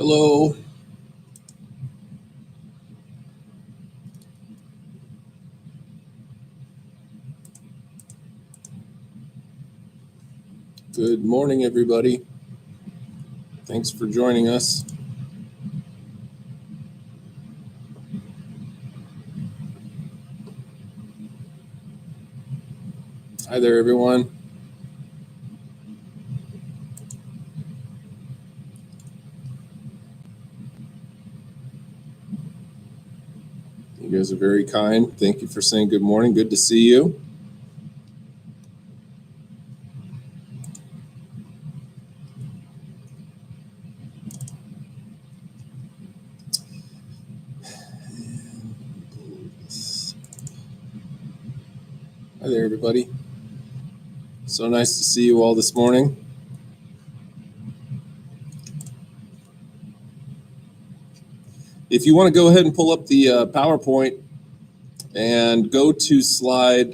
Hello. Good morning, everybody. Thanks for joining us. Hi there, everyone. You guys are very kind. Thank you for saying good morning. Good to see you. Hi there, everybody. So nice to see you all this morning. If you want to go ahead and pull up the PowerPoint and go to slide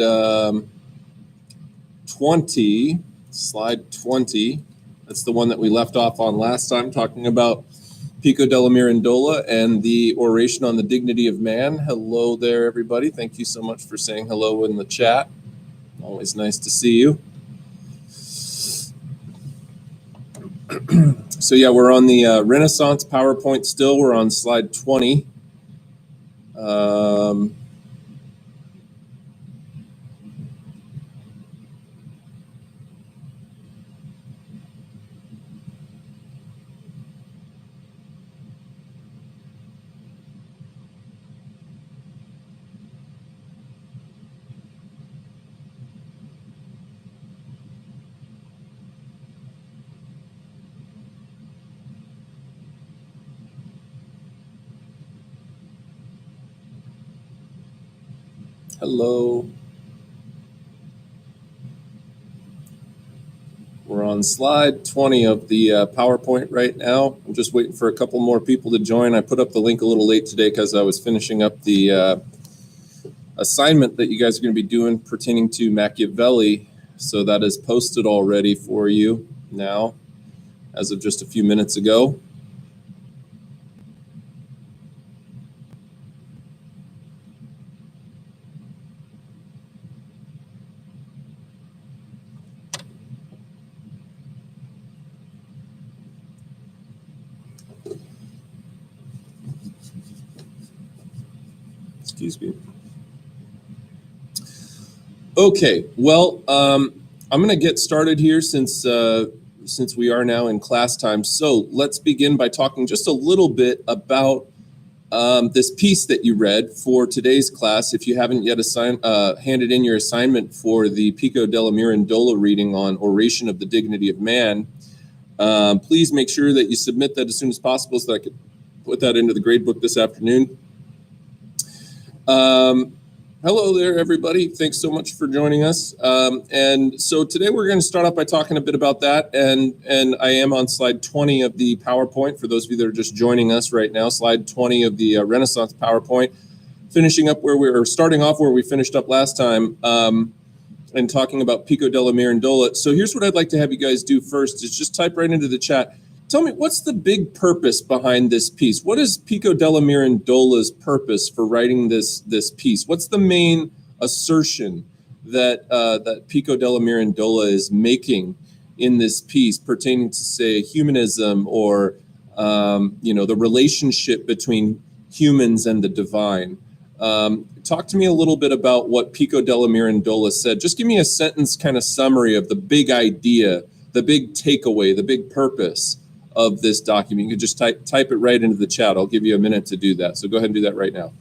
20, that's the one that we left off on last time, talking about Pico della Mirandola and the oration on the dignity of man. Hello there, everybody. Thank you so much for saying hello in the chat. Always nice to see you. So yeah, we're on the Renaissance PowerPoint still. We're on slide 20. Hello. We're on slide 20 of the PowerPoint right now. I'm just waiting for a couple more people to join. I put up the link a little late today because I was finishing up the assignment that you guys are going to be doing pertaining to Machiavelli. So that is posted already for you now as of just a few minutes ago. Excuse me. Okay, well, I'm going to get started here since we are now in class time. So let's begin by talking just a little bit about this piece that you read for today's class. If you haven't yet handed in your assignment for the Pico della Mirandola reading on Oration of the Dignity of Man, please make sure that you submit that as soon as possible so that I can put that into the gradebook this afternoon. Hello there, everybody. Thanks so much for joining us. And so today we're going to start off by talking a bit about that. And I am on slide 20 of the PowerPoint. For those of you that are just joining us right now, slide 20 of the Renaissance PowerPoint, finishing up starting off where we finished up last time, and talking about Pico della Mirandola. So here's what I'd like to have you guys do first is just type right into the chat. Tell me, what's the big purpose behind this piece? What is Pico della Mirandola's purpose for writing this piece? What's the main assertion that Pico della Mirandola is making in this piece pertaining to, say, humanism or the relationship between humans and the divine? Talk to me a little bit about what Pico della Mirandola said. Just give me a sentence kind of summary of the big idea, the big takeaway, the big purpose of this document. You can just type it right into the chat. I'll give you a minute to do that. So go ahead and do that right now.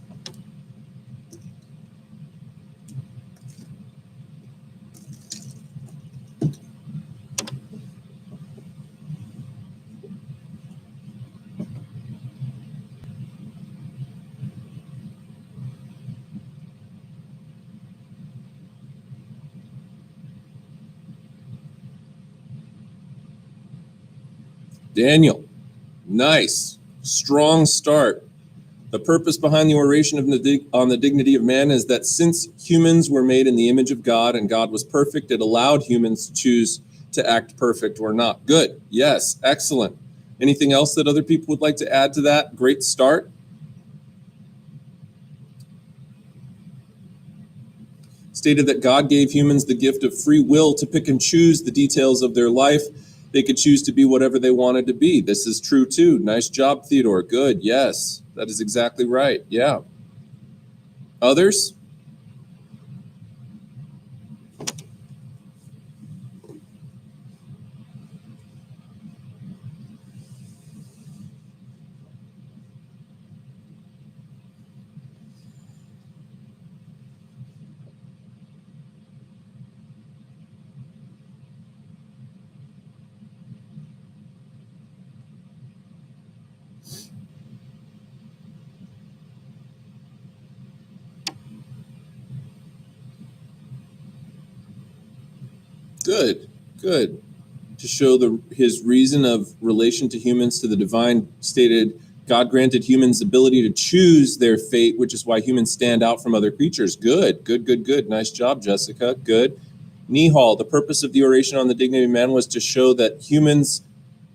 Daniel, nice, strong start. The purpose behind the oration on the dignity of man is that since humans were made in the image of God and God was perfect, it allowed humans to choose to act perfect or not. Good. Yes. Excellent. Anything else that other people would like to add to that? Great start. Stated that God gave humans the gift of free will to pick and choose the details of their life. They could choose to be whatever they wanted to be. This is true too. Nice job, Theodore. Good. Yes, that is exactly right. Yeah. Others? Good, good. To show his reason of relation to humans to the divine, stated God granted humans the ability to choose their fate, which is why humans stand out from other creatures. Good, good, good, good. Nice job, Jessica. Good. Nihal, the purpose of the oration on the dignity of man was to show that humans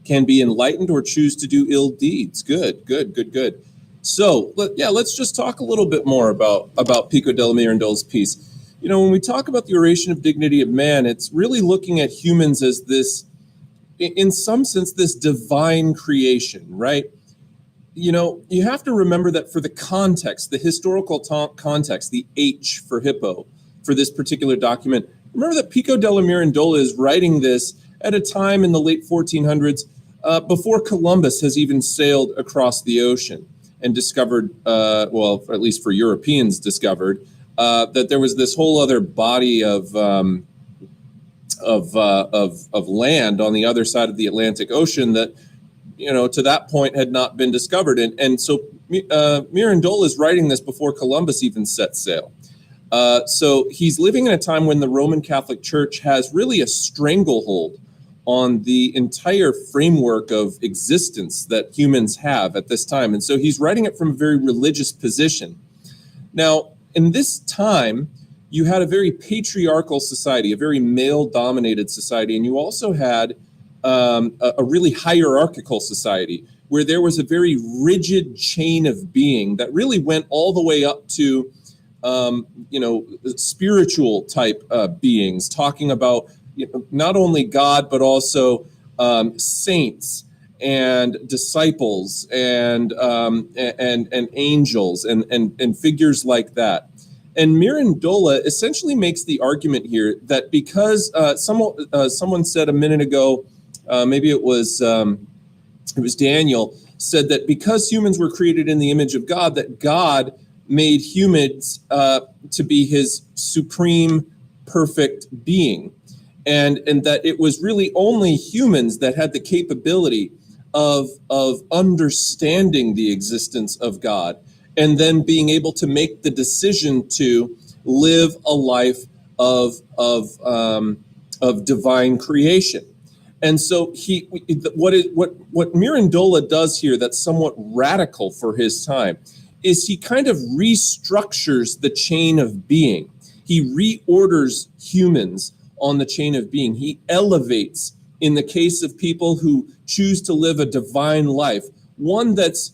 can be enlightened or choose to do ill deeds. Good, good, good, good. So, let's just talk a little bit more about Pico della Mirandola's piece. You know, when we talk about the oration of dignity of man, it's really looking at humans as this, in some sense, this divine creation, right? You know, you have to remember that for the context, the historical context, the H for hippo for this particular document, remember that Pico della Mirandola is writing this at a time in the late 1400s before Columbus has even sailed across the ocean and discovered, well, at least for Europeans, discovered that there was this whole other body of land on the other side of the Atlantic Ocean that, you know, to that point had not been discovered. And so Mirandola is writing this before Columbus even set sail. So he's living in a time when the Roman Catholic Church has really a stranglehold on the entire framework of existence that humans have at this time. And so he's writing it from a very religious position. Now, in this time, you had a very patriarchal society, a very male-dominated society, and you also had a really hierarchical society where there was a very rigid chain of being that really went all the way up to, spiritual type beings, talking about not only God, but also saints and disciples and angels and figures like that. And Mirandola essentially makes the argument here that because someone said a minute ago, maybe it was Daniel, said that because humans were created in the image of God, that God made humans to be his supreme perfect being. And that it was really only humans that had the capability of understanding the existence of God and then being able to make the decision to live a life of divine creation. And so what Mirandola does here that's somewhat radical for his time is he kind of restructures the chain of being. He reorders humans on the chain of being. He elevates, in the case of people who choose to live a divine life, one that's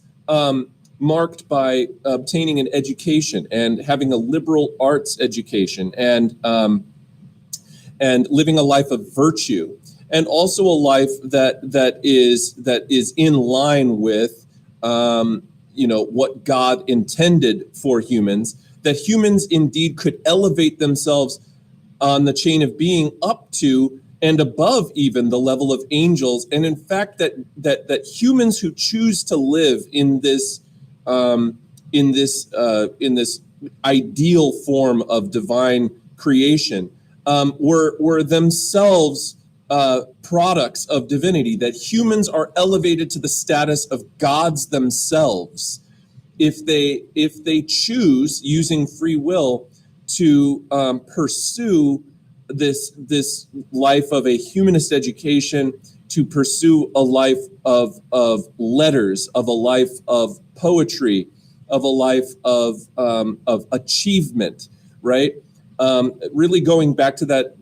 marked by obtaining an education and having a liberal arts education and living a life of virtue, and also a life that is in line with what God intended for humans, that humans indeed could elevate themselves on the chain of being up to and above even the level of angels, and in fact that humans who choose to live in this ideal form of divine creation were themselves products of divinity, that humans are elevated to the status of gods themselves if they choose, using free will, to pursue this life of a humanist education, to pursue a life of letters, of a life of poetry, of a life of achievement, right? Really going back to that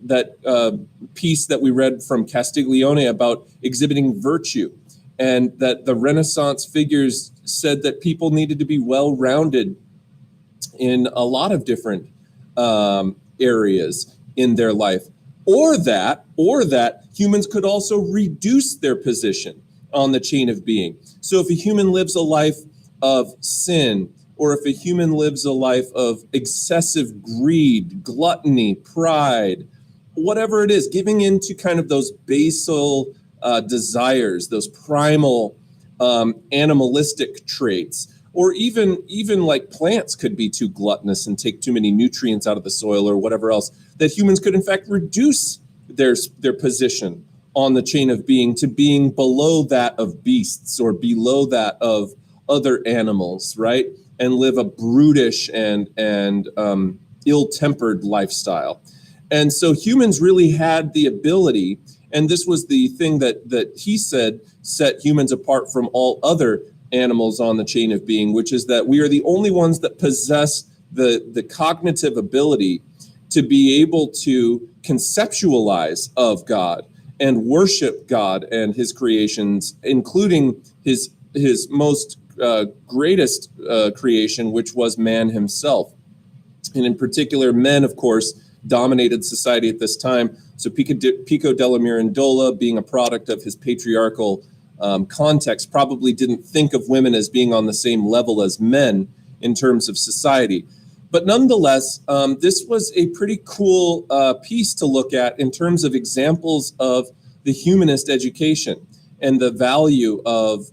piece that we read from Castiglione about exhibiting virtue. and that the Renaissance figures said that people needed to be well-rounded in a lot of different areas in their life, or that humans could also reduce their position on the chain of being. So if a human lives a life of sin, or if a human lives a life of excessive greed, gluttony, pride, whatever it is, giving into kind of those basal desires, those primal animalistic traits, or even like plants could be too gluttonous and take too many nutrients out of the soil or whatever else, that humans could in fact reduce their position on the chain of being to being below that of beasts or below that of other animals, right? And live a brutish and ill-tempered lifestyle. And so humans really had the ability, and this was the thing that he said set humans apart from all other animals on the chain of being, which is that we are the only ones that possess the cognitive ability to be able to conceptualize of God and worship God and his creations, including his most greatest creation, which was man himself. And in particular, men, of course, dominated society at this time. So Pico della Mirandola, being a product of his patriarchal context, probably didn't think of women as being on the same level as men in terms of society. But nonetheless, this was a pretty cool piece to look at in terms of examples of the humanist education and the value of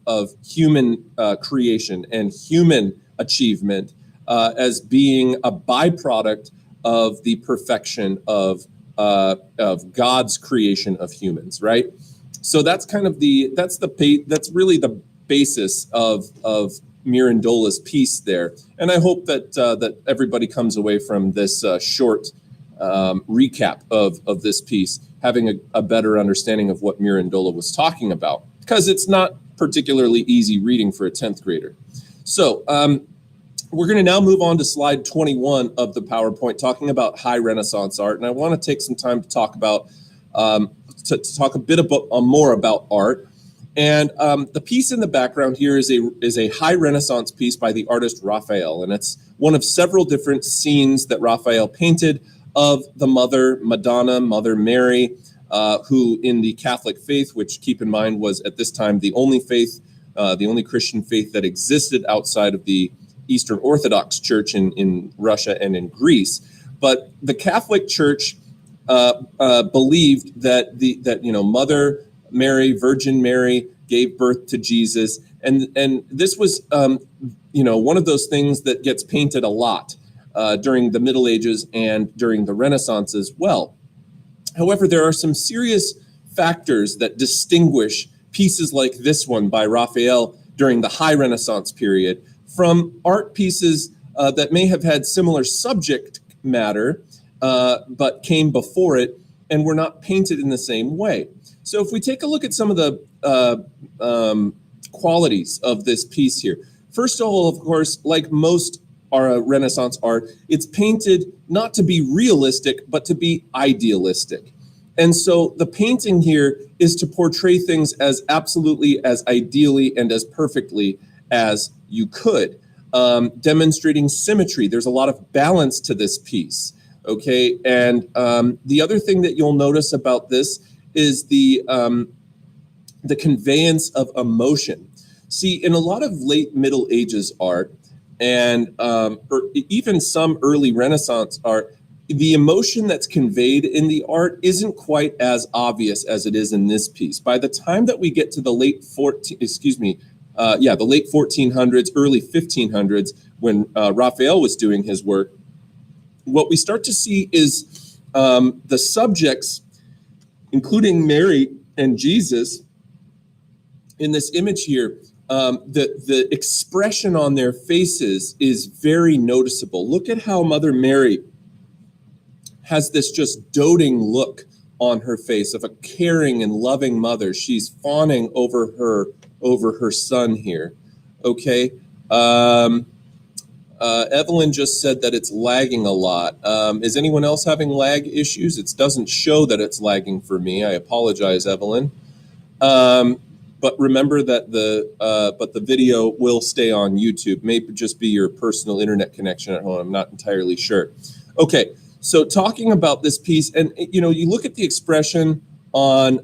human creation and human achievement as being a byproduct of the perfection of God's creation of humans, right? So that's kind of that's really the basis of Mirandola's piece there, and I hope that everybody comes away from this short recap of this piece having a better understanding of what Mirandola was talking about, because it's not particularly easy reading for a 10th grader. So we're going to now move on to slide 21 of the PowerPoint, talking about high Renaissance art, and I want to take some time to talk about talk a bit more about art. And the piece in the background here is a high Renaissance piece by the artist Raphael, and it's one of several different scenes that Raphael painted of the Mother Mary, who in the Catholic faith, which keep in mind was at this time the only faith, the only Christian faith that existed outside of the Eastern Orthodox Church in Russia and in Greece. But the Catholic Church believed that Mother Mary, Virgin Mary, gave birth to Jesus, and this was one of those things that gets painted a lot during the Middle Ages and during the Renaissance as well. However, there are some serious factors that distinguish pieces like this one by Raphael during the High Renaissance period from art pieces that may have had similar subject matter, but came before it and were not painted in the same way. So if we take a look at some of the qualities of this piece here, first of all, of course, like most Renaissance art, it's painted not to be realistic, but to be idealistic. And so the painting here is to portray things as absolutely, as ideally, and as perfectly as you could, demonstrating symmetry. There's a lot of balance to this piece, okay? And the other thing that you'll notice about this is the conveyance of emotion. See, in a lot of late Middle Ages art, and or even some early Renaissance art, the emotion that's conveyed in the art isn't quite as obvious as it is in this piece. By the time that we get to the late 1400s, early 1500s, when Raphael was doing his work, what we start to see is the subjects, including Mary and Jesus, in this image here, the expression on their faces is very noticeable. Look at how Mother Mary has this just doting look on her face of a caring and loving mother. She's fawning over her son here. Okay. Evelyn just said that it's lagging a lot. Is anyone else having lag issues? It doesn't show that it's lagging for me. I apologize, Evelyn. But remember that the video will stay on YouTube. Maybe just be your personal internet connection at home. I'm not entirely sure. Okay, so talking about this piece, and you look at the expression on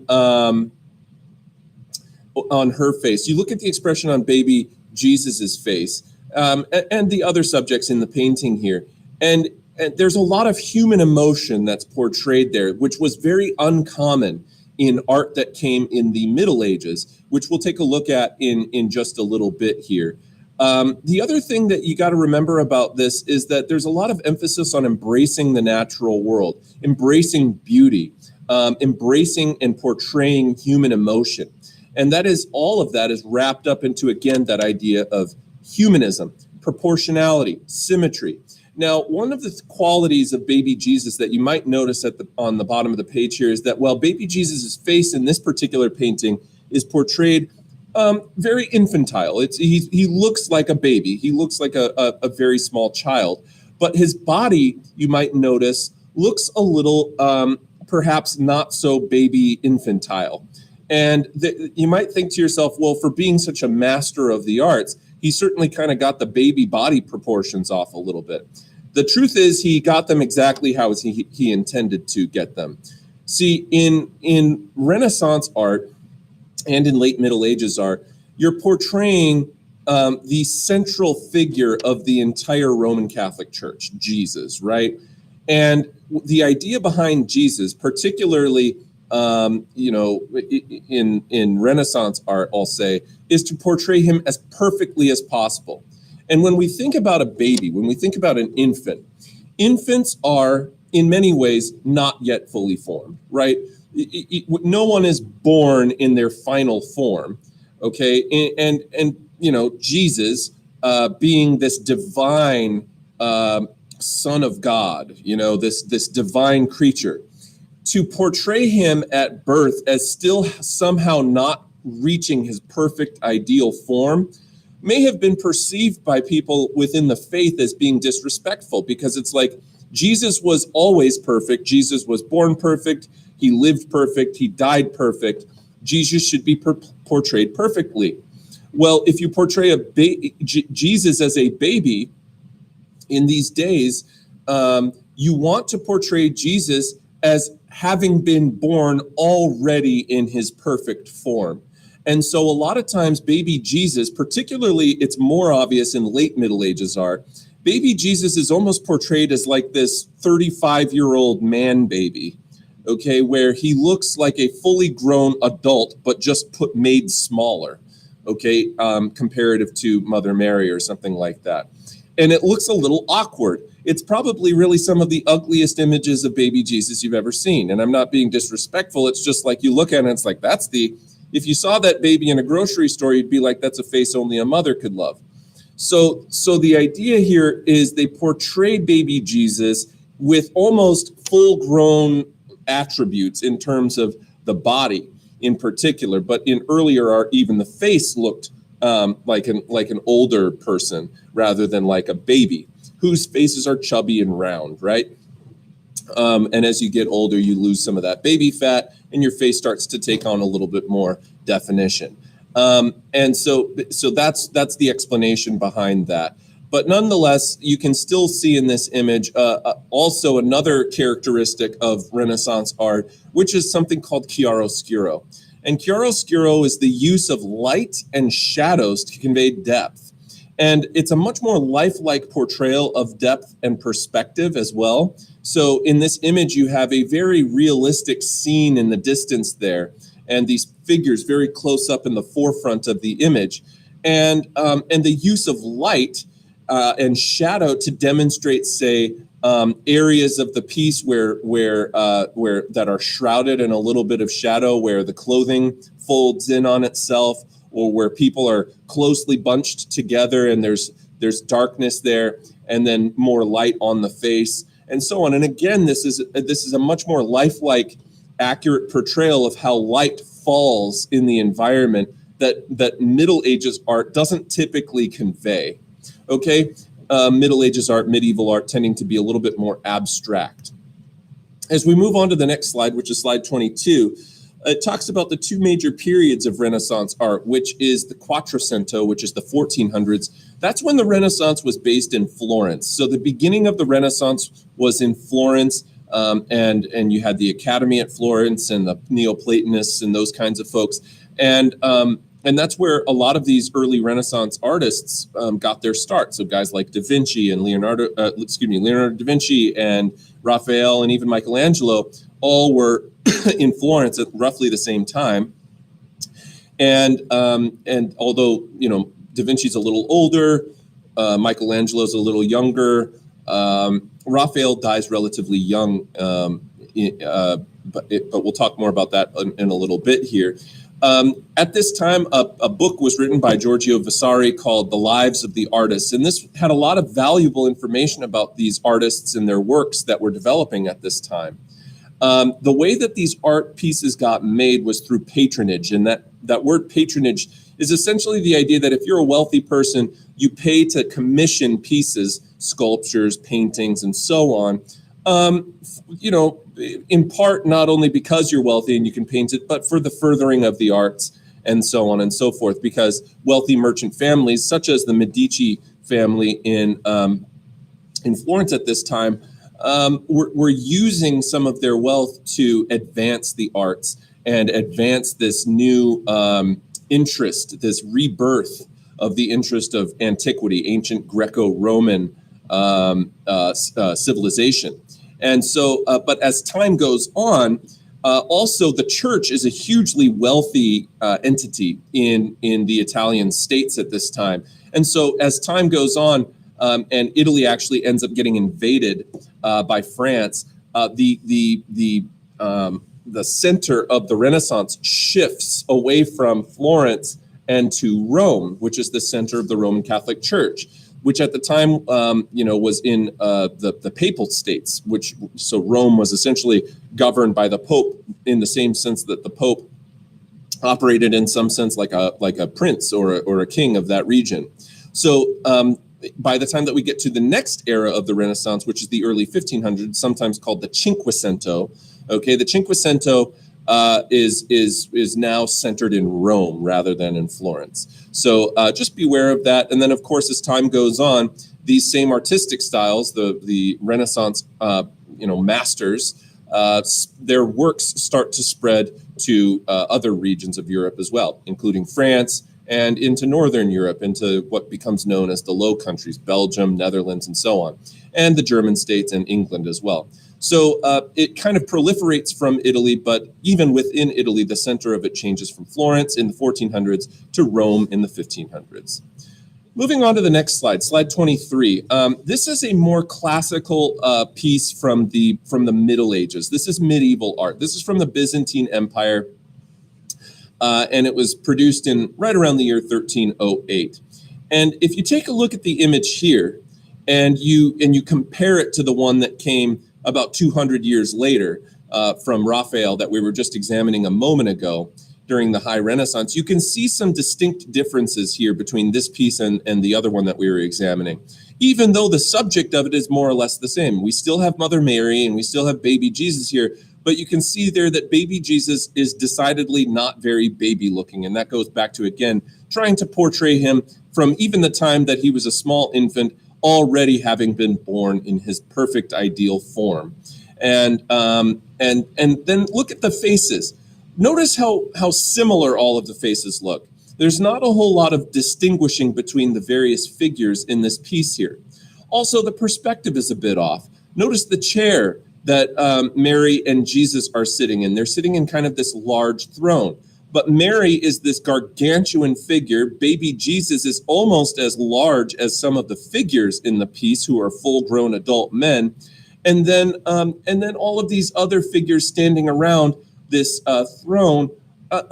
her face. You look at the expression on baby Jesus's face, and the other subjects in the painting here, and there's a lot of human emotion that's portrayed there, which was very uncommon in art that came in the Middle Ages, which we'll take a look at in just a little bit here. The other thing that you got to remember about this is that there's a lot of emphasis on embracing the natural world, embracing beauty, embracing and portraying human emotion. And all of that is wrapped up into, again, that idea of humanism, proportionality, symmetry. Now, one of the qualities of baby Jesus that you might notice on the bottom of the page here is that while baby Jesus's face in this particular painting is portrayed very infantile, he looks like a baby, he looks like a very small child, but his body, you might notice, looks a little perhaps not so baby infantile. And you might think to yourself, well, for being such a master of the arts, he certainly kind of got the baby body proportions off a little bit. The truth is he got them exactly how he intended to get them. See, in Renaissance art and in late Middle Ages art, you're portraying the central figure of the entire Roman Catholic Church, Jesus, right? And the idea behind Jesus, particularly in Renaissance art, I'll say, is to portray him as perfectly as possible. And when we think about a baby, when we think about an infant, infants are in many ways not yet fully formed, right? No one is born in their final form, okay? And Jesus being this divine Son of God, this divine creature, to portray him at birth as still somehow not reaching his perfect ideal form may have been perceived by people within the faith as being disrespectful, because it's like Jesus was always perfect. Jesus was born perfect. He lived perfect. He died perfect. Jesus should be portrayed perfectly. Well, if you portray Jesus as a baby in these days, you want to portray Jesus as having been born already in his perfect form. And so a lot of times baby Jesus, particularly it's more obvious in late Middle Ages art, baby Jesus is almost portrayed as like this 35-year-old man baby, okay, where he looks like a fully grown adult, but just made smaller, okay, comparative to Mother Mary or something like that. And it looks a little awkward. It's probably really some of the ugliest images of baby Jesus you've ever seen. And I'm not being disrespectful. It's just like you look at it and it's like, if you saw that baby in a grocery store, you'd be like, that's a face only a mother could love. So the idea here is they portray baby Jesus with almost full-grown attributes in terms of the body in particular. But in earlier art, even the face looked like an older person rather than like a baby, whose faces are chubby and round, right? And as you get older, you lose some of that baby fat, and your face starts to take on a little bit more definition. And so that's the explanation behind that. But nonetheless, you can still see in this image also another characteristic of Renaissance art, which is something called chiaroscuro. And chiaroscuro is the use of light and shadows to convey depth. And it's a much more lifelike portrayal of depth and perspective as well. So in this image, you have a very realistic scene in the distance there, and these figures very close up in the forefront of the image, and the use of light and shadow to demonstrate, say, areas of the piece where that are shrouded in a little bit of shadow, where the clothing folds in on itself, or where people are closely bunched together and there's darkness there, and then more light on the face, and so on. And again, this is a much more lifelike, accurate portrayal of how light falls in the environment that Middle Ages art doesn't typically convey. Okay, Middle Ages art, medieval art, tending to be a little bit more abstract. As we move on to the next slide, which is slide 22, it talks about the two major periods of Renaissance art, which is the Quattrocento, which is the 1400s. That's when the Renaissance was based in Florence. So the beginning of the Renaissance was in Florence, and you had the Academy at Florence and the Neoplatonists and those kinds of folks. And that's where a lot of these early Renaissance artists got their start. So guys like Da Vinci and Leonardo da Vinci and Raphael and even Michelangelo all were in Florence at roughly the same time. And although, Da Vinci's a little older, Michelangelo's a little younger, Raphael dies relatively young, but we'll talk more about that in a little bit here. At this time, a book was written by Giorgio Vasari called The Lives of the Artists, and this had a lot of valuable information about these artists and their works that were developing at this time. The way that these art pieces got made was through patronage, and that word patronage is essentially the idea that if you're a wealthy person, you pay to commission pieces, sculptures, paintings, and so on, in part, not only because you're wealthy and you can paint it, but for the furthering of the arts and so on and so forth, because wealthy merchant families, such as the Medici family in Florence at this time, were using some of their wealth to advance the arts and advance this new interest, this rebirth of the interest of antiquity, ancient Greco-Roman civilization. And so, but as time goes on, also the church is a hugely wealthy entity in the Italian states at this time. And so as time goes on, and Italy actually ends up getting invaded by France, the center of the Renaissance shifts away from Florence and to Rome, which is the center of the Roman Catholic Church, which at the time, was in the papal states, so Rome was essentially governed by the Pope in the same sense that the Pope operated in some sense like a prince or a king of that region. So by the time that we get to the next era of the Renaissance, which is the early 1500s, sometimes called the Cinquecento, okay, the Cinquecento is now centered in Rome rather than in Florence. So just beware of that. And then, of course, as time goes on, these same artistic styles, the Renaissance, masters, their works start to spread to other regions of Europe as well, including France and into Northern Europe, into what becomes known as the Low Countries, Belgium, Netherlands, and so on, and the German states and England as well. So it kind of proliferates from Italy, but even within Italy, the center of it changes from Florence in the 1400s to Rome in the 1500s. Moving on to the next slide, slide 23. This is a more classical piece from the Middle Ages. This is medieval art. This is from the Byzantine Empire, and it was produced in right around the year 1308. And if you take a look at the image here, and you compare it to the one that came about 200 years later from Raphael that we were just examining a moment ago during the High Renaissance, you can see some distinct differences here between this piece and the other one that we were examining, even though the subject of it is more or less the same. We still have Mother Mary and we still have baby Jesus here, but you can see there that baby Jesus is decidedly not very baby looking, and that goes back to, again, trying to portray him from even the time that he was a small infant, already having been born in his perfect ideal form. And then look at the faces. Notice how similar all of the faces look. There's not a whole lot of distinguishing between the various figures in this piece here. Also, the perspective is a bit off. Notice the chair that Mary and Jesus are sitting in. They're sitting in kind of this large throne. But Mary is this gargantuan figure. Baby Jesus is almost as large as some of the figures in the piece, who are full-grown adult men. And then all of these other figures standing around this throne,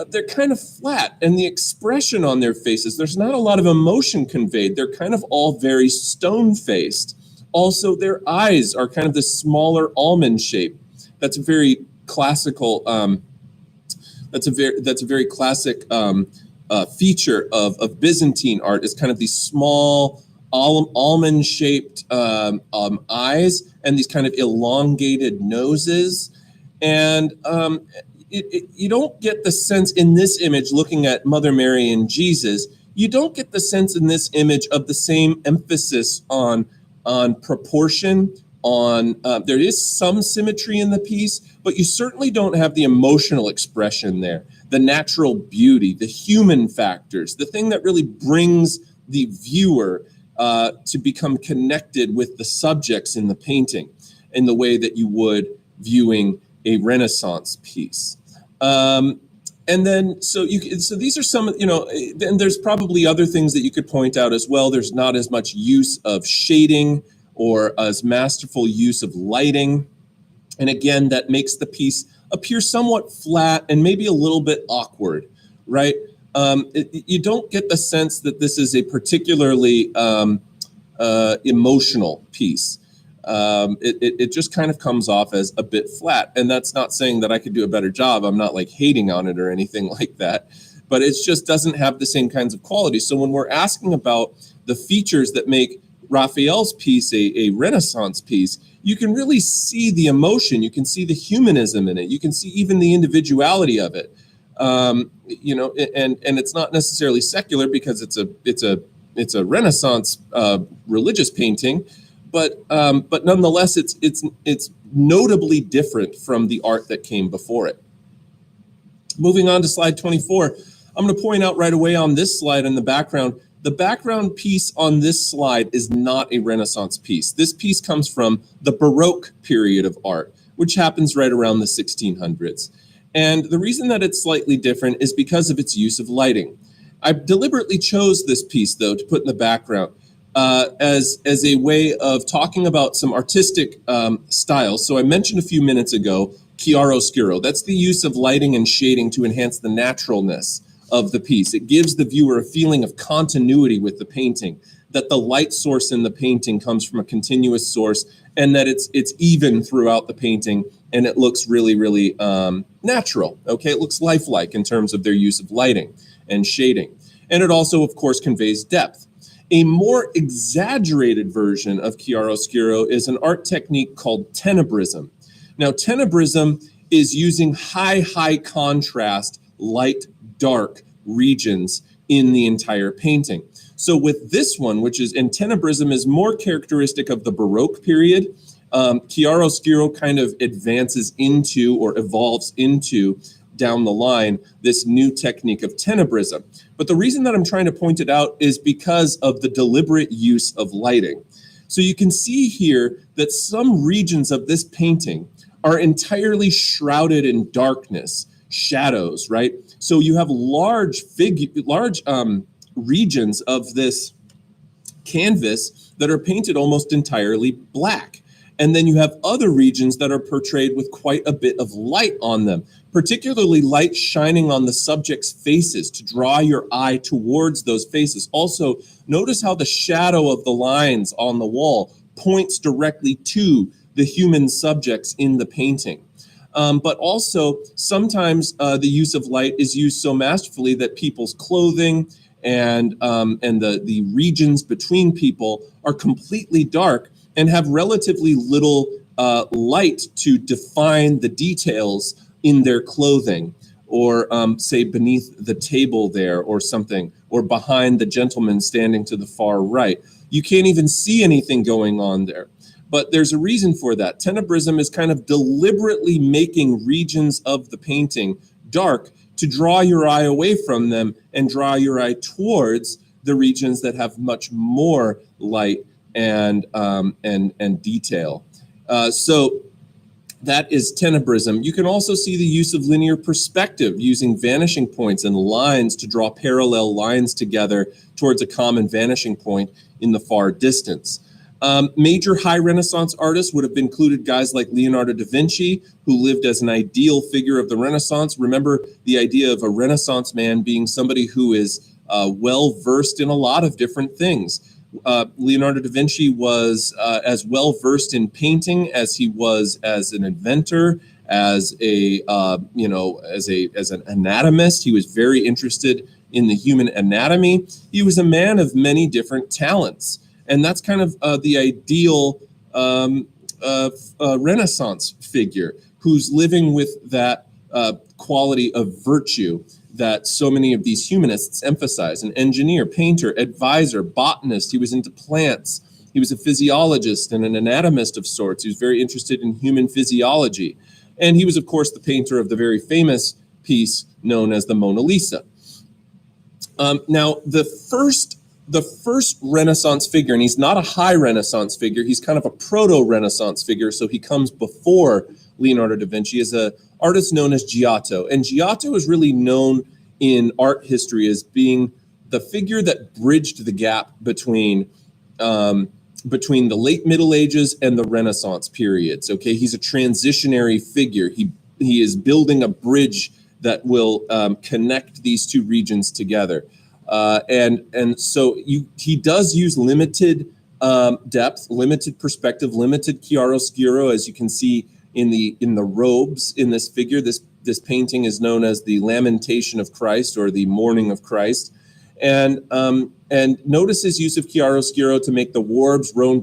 they're kind of flat, and the expression on their faces, there's not a lot of emotion conveyed. They're kind of all very stone-faced. Also, their eyes are kind of this smaller almond shape. That's a very classical. That's a very classic feature of Byzantine art, is kind of these small almond-shaped eyes and these kind of elongated noses. And you don't get the sense in this image, looking at Mother Mary and Jesus, you don't get the sense in this image of the same emphasis on proportion, there is some symmetry in the piece, but you certainly don't have the emotional expression there, the natural beauty, the human factors, the thing that really brings the viewer to become connected with the subjects in the painting in the way that you would viewing a Renaissance piece. And then, so these are some, and there's probably other things that you could point out as well. There's not as much use of shading or as masterful use of lighting. And again, that makes the piece appear somewhat flat and maybe a little bit awkward, right? You don't get the sense that this is a particularly emotional piece. It just kind of comes off as a bit flat. And that's not saying that I could do a better job. I'm not like hating on it or anything like that, but it just doesn't have the same kinds of qualities. So when we're asking about the features that make Raphael's piece a Renaissance piece, you can really see the emotion. You can see the humanism in it. You can see even the individuality of it. And it's not necessarily secular because it's a Renaissance religious painting. But nonetheless, it's notably different from the art that came before it. Moving on to slide 24, I'm going to point out right away on this slide in the background piece on this slide is not a Renaissance piece. This piece comes from the Baroque period of art, which happens right around the 1600s. And the reason that it's slightly different is because of its use of lighting. I deliberately chose this piece, though, to put in the background. As a way of talking about some artistic styles. So I mentioned a few minutes ago, chiaroscuro. That's the use of lighting and shading to enhance the naturalness of the piece. It gives the viewer a feeling of continuity with the painting, that the light source in the painting comes from a continuous source, and that it's even throughout the painting, and it looks really, really natural. Okay, it looks lifelike in terms of their use of lighting and shading. And it also, of course, conveys depth. A more exaggerated version of chiaroscuro is an art technique called tenebrism. Now, tenebrism is using high contrast, light, dark regions in the entire painting. So with this one, and tenebrism is more characteristic of the Baroque period, chiaroscuro kind of advances into or evolves into down the line this new technique of tenebrism. But the reason that I'm trying to point it out is because of the deliberate use of lighting. So you can see here that some regions of this painting are entirely shrouded in darkness, shadows, right? So you have large regions of this canvas that are painted almost entirely black. And then you have other regions that are portrayed with quite a bit of light on them, particularly light shining on the subject's faces to draw your eye towards those faces. Also, notice how the shadow of the lines on the wall points directly to the human subjects in the painting. But also, sometimes the use of light is used so masterfully that people's clothing and the regions between people are completely dark and have relatively little light to define the details in their clothing, or say beneath the table there or something, or behind the gentleman standing to the far right. You can't even see anything going on there. But there's a reason for that. Tenebrism is kind of deliberately making regions of the painting dark to draw your eye away from them and draw your eye towards the regions that have much more light and detail. So that is tenebrism. You can also see the use of linear perspective, using vanishing points and lines to draw parallel lines together towards a common vanishing point in the far distance. Major high Renaissance artists would have included guys like Leonardo da Vinci, who lived as an ideal figure of the Renaissance. Remember the idea of a Renaissance man being somebody who is well-versed in a lot of different things. Leonardo da Vinci was as well-versed in painting as he was as an inventor, as an anatomist. He was very interested in the human anatomy. He was a man of many different talents. And that's kind of the ideal Renaissance figure who's living with that quality of virtue that so many of these humanists emphasize: an engineer, painter, advisor, botanist. He was into plants. He was a physiologist and an anatomist of sorts. He was very interested in human physiology. And he was, of course, the painter of the very famous piece known as the Mona Lisa. Now, the first Renaissance figure, and he's not a high Renaissance figure, he's kind of a proto-Renaissance figure, so he comes before Leonardo da Vinci, is an artist known as Giotto. And Giotto is really known in art history as being the figure that bridged the gap between the late Middle Ages and the Renaissance periods. Okay, he's a transitionary figure. He is building a bridge that will connect these two regions together, and so he does use limited depth, limited perspective, limited chiaroscuro, as you can see in the robes in this figure. This painting is known as the Lamentation of Christ, or the Mourning of Christ. And notice his use of chiaroscuro to make the warbs worn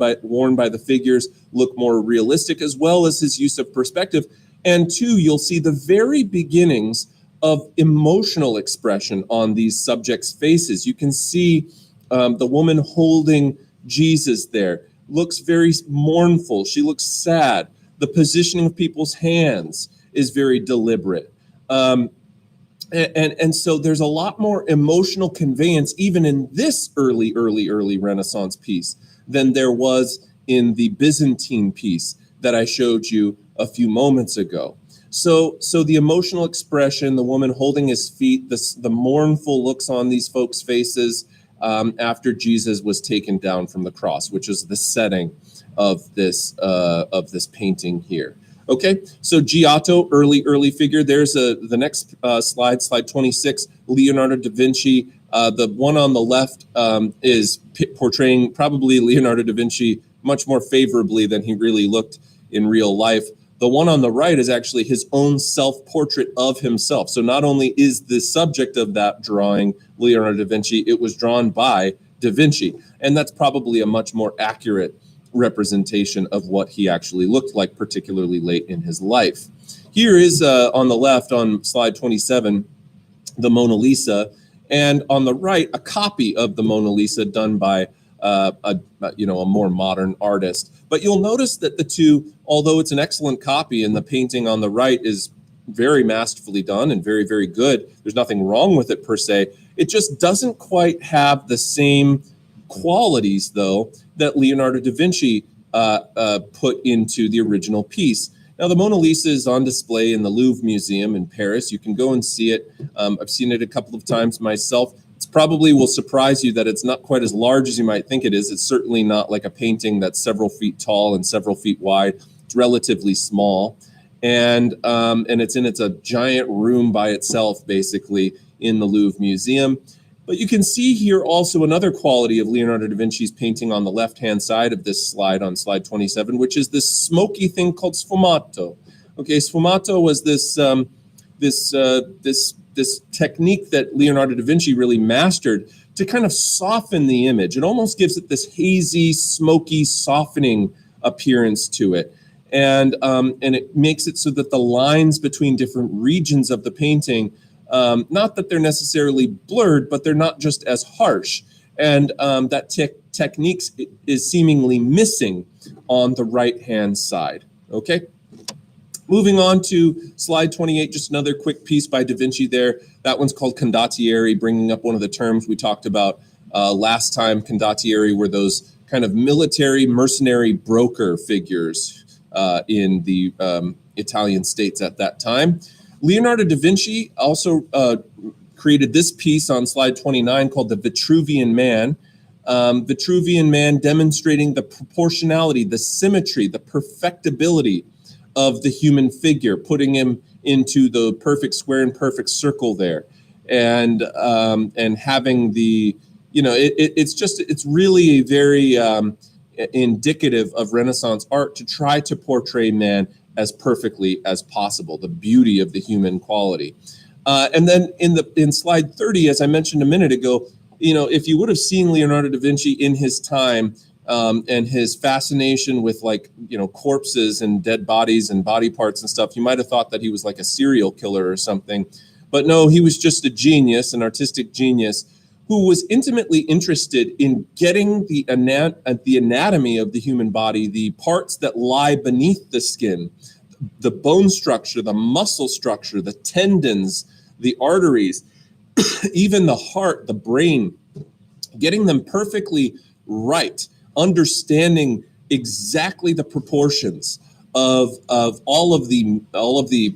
by the figures look more realistic, as well as his use of perspective. And two, you'll see the very beginnings of emotional expression on these subjects' faces. You can see the woman holding Jesus there looks very mournful. She looks sad. The positioning of people's hands is very deliberate. And so there's a lot more emotional conveyance even in this early Renaissance piece than there was in the Byzantine piece that I showed you a few moments ago. So the emotional expression, the woman holding his feet, the mournful looks on these folks' faces after Jesus was taken down from the cross, which is the setting of this painting here. Okay, so Giotto, early figure. There's the next slide 26, Leonardo da Vinci. The one on the left is portraying probably Leonardo da Vinci much more favorably than he really looked in real life. The one on the right is actually his own self-portrait of himself. So not only is the subject of that drawing Leonardo da Vinci, it was drawn by da Vinci. And that's probably a much more accurate representation of what he actually looked like, particularly late in his life. Here is on the left, on slide 27, the Mona Lisa, and on the right, a copy of the Mona Lisa done by a more modern artist. But you'll notice that the two, although it's an excellent copy and the painting on the right is very masterfully done and very, very good, there's nothing wrong with it per se, it just doesn't quite have the same qualities, though, that Leonardo da Vinci put into the original piece. Now, the Mona Lisa is on display in the Louvre Museum in Paris. You can go and see it. I've seen it a couple of times myself. It's probably will surprise you that it's not quite as large as you might think it is. It's certainly not like a painting that's several feet tall and several feet wide. It's relatively small. And it's a giant room by itself, basically, in the Louvre Museum. But you can see here also another quality of Leonardo da Vinci's painting on the left-hand side of this slide, on slide 27, which is this smoky thing called sfumato. Okay, sfumato was this technique that Leonardo da Vinci really mastered to kind of soften the image. It almost gives it this hazy, smoky, softening appearance to it. And it makes it so that the lines between different regions of the painting, not that they're necessarily blurred, but they're not just as harsh. And that technique is seemingly missing on the right-hand side. Okay? Moving on to slide 28, just another quick piece by Da Vinci there. That one's called condottieri, bringing up one of the terms we talked about last time. Condottieri were those kind of military mercenary broker figures in the Italian states at that time. Leonardo da Vinci also created this piece on slide 29 called the Vitruvian Man. Vitruvian Man demonstrating the proportionality, the symmetry, the perfectibility of the human figure, putting him into the perfect square and perfect circle there, and having the, it's really a very indicative of Renaissance art to try to portray man as perfectly as possible, the beauty of the human quality. And then in slide 30, as I mentioned a minute ago, if you would have seen Leonardo da Vinci in his time, and his fascination with corpses and dead bodies and body parts and stuff, you might have thought that he was like a serial killer or something. But no, he was just a genius, an artistic genius, who was intimately interested in getting the anatomy of the human body, the parts that lie beneath the skin, the bone structure, the muscle structure, the tendons, the arteries, even the heart, the brain, getting them perfectly right, understanding exactly the proportions of all of the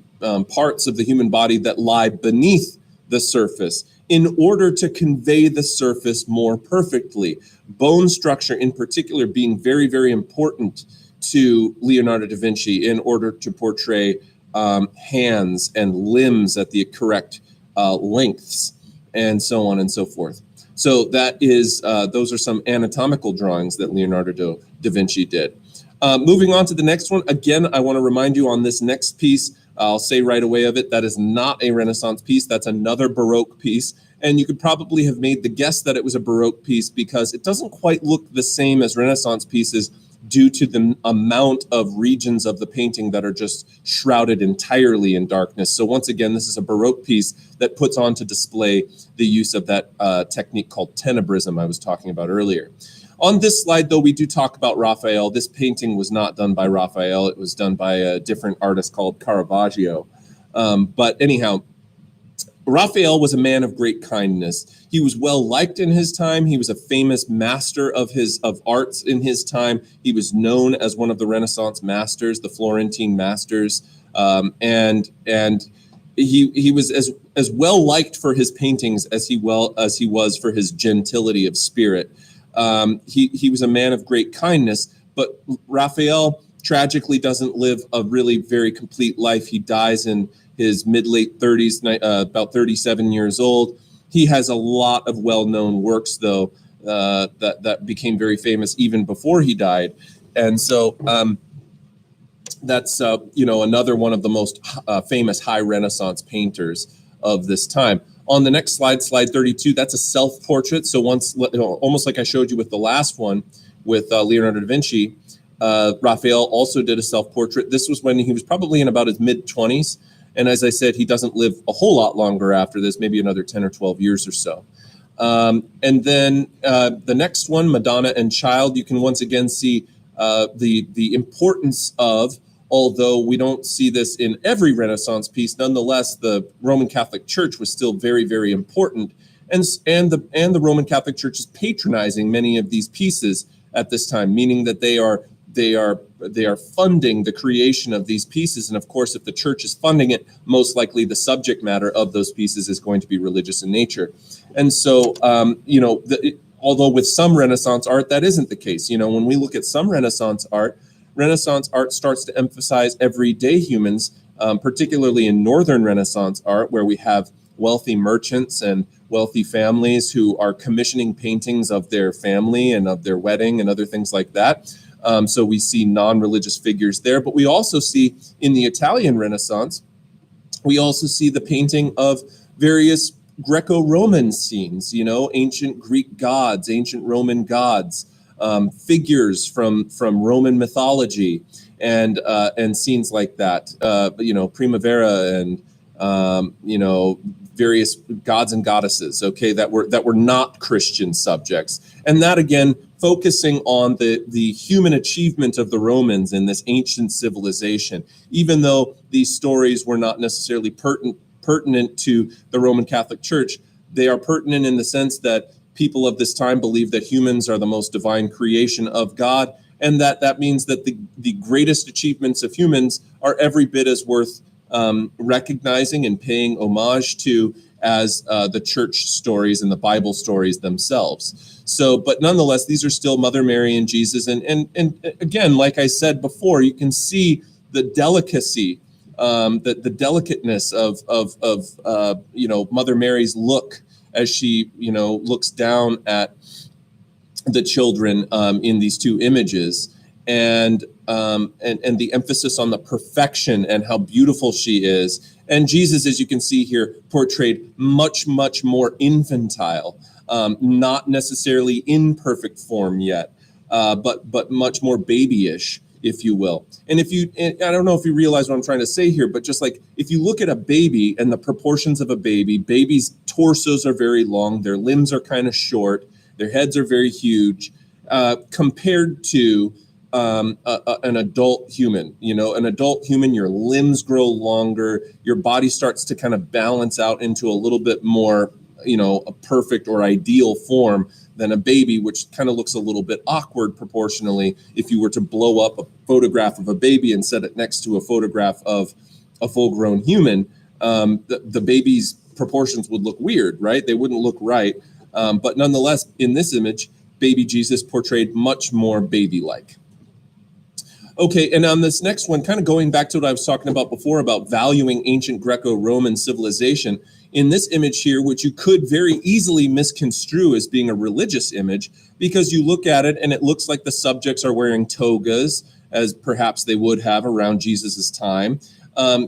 parts of the human body that lie beneath the surface in order to convey the surface more perfectly. Bone structure in particular being very, very important to Leonardo da Vinci in order to portray hands and limbs at the correct lengths and so on and so forth. So that is, those are some anatomical drawings that Leonardo da Vinci did. Moving on to the next one, again, I want to remind you on this next piece, I'll say right away of it, that is not a Renaissance piece, that's another Baroque piece. And you could probably have made the guess that it was a Baroque piece because it doesn't quite look the same as Renaissance pieces due to the amount of regions of the painting that are just shrouded entirely in darkness. So once again, this is a Baroque piece that puts on to display the use of that technique called tenebrism I was talking about earlier. On this slide, though, we do talk about Raphael. This painting was not done by Raphael. It was done by a different artist called Caravaggio. But anyhow, Raphael was a man of great kindness. He was well liked in his time. He was a famous master of arts in his time. He was known as one of the Renaissance masters, the Florentine masters, and he was as well liked for his paintings as he was for his gentility of spirit. He was a man of great kindness, but Raphael tragically doesn't live a really very complete life. He dies in his mid-late 30s, about 37 years old. He has a lot of well-known works, though, that became very famous even before he died. And so that's another one of the most famous high Renaissance painters of this time. On the next slide, slide 32, that's a self-portrait. So almost like I showed you with the last one with Leonardo da Vinci, Raphael also did a self-portrait. This was when he was probably in about his mid-20s. And as I said, he doesn't live a whole lot longer after this, maybe another 10 or 12 years or so. And then the next one, Madonna and Child, you can once again see the importance of, although we don't see this in every Renaissance piece, nonetheless, the Roman Catholic Church was still very, very important. And the Roman Catholic Church is patronizing many of these pieces at this time, meaning that they are funding the creation of these pieces. And of course, if the church is funding it, most likely the subject matter of those pieces is going to be religious in nature. And so, although with some Renaissance art, that isn't the case. When we look at some Renaissance art starts to emphasize everyday humans, particularly in Northern Renaissance art, where we have wealthy merchants and wealthy families who are commissioning paintings of their family and of their wedding and other things like that. So we see non-religious figures there, but we also see in the Italian Renaissance, we also see the painting of various Greco-Roman scenes, ancient Greek gods, ancient Roman gods, figures from Roman mythology and scenes like that, Primavera and, various gods and goddesses, okay, that were not Christian subjects. And that, again, focusing on the human achievement of the Romans in this ancient civilization, even though these stories were not necessarily pertinent to the Roman Catholic Church, they are pertinent in the sense that people of this time believe that humans are the most divine creation of God, and that means that the greatest achievements of humans are every bit as worth recognizing and paying homage to as the church stories and the Bible stories themselves. So, but nonetheless, these are still Mother Mary and Jesus. And again, like I said before, you can see the delicacy, the delicateness of Mother Mary's look as she, looks down at the children in these two images. And the emphasis on the perfection and how beautiful she is. And Jesus, as you can see here, portrayed much, much more infantile, not necessarily in perfect form yet, but much more babyish, if you will. And I don't know if you realize what I'm trying to say here, but just like if you look at a baby and the proportions of a baby, babies' torsos are very long, their limbs are kind of short, their heads are very huge, compared to an adult human. An adult human, your limbs grow longer, your body starts to kind of balance out into a little bit more, a perfect or ideal form than a baby, which kind of looks a little bit awkward proportionally if you were to blow up a photograph of a baby and set it next to a photograph of a full-grown human. The baby's proportions would look weird, right? They wouldn't look right. But nonetheless, in this image, baby Jesus portrayed much more baby-like. Okay, and on this next one, kind of going back to what I was talking about before about valuing ancient Greco-Roman civilization, in this image here, which you could very easily misconstrue as being a religious image, because you look at it and it looks like the subjects are wearing togas, as perhaps they would have around Jesus's time.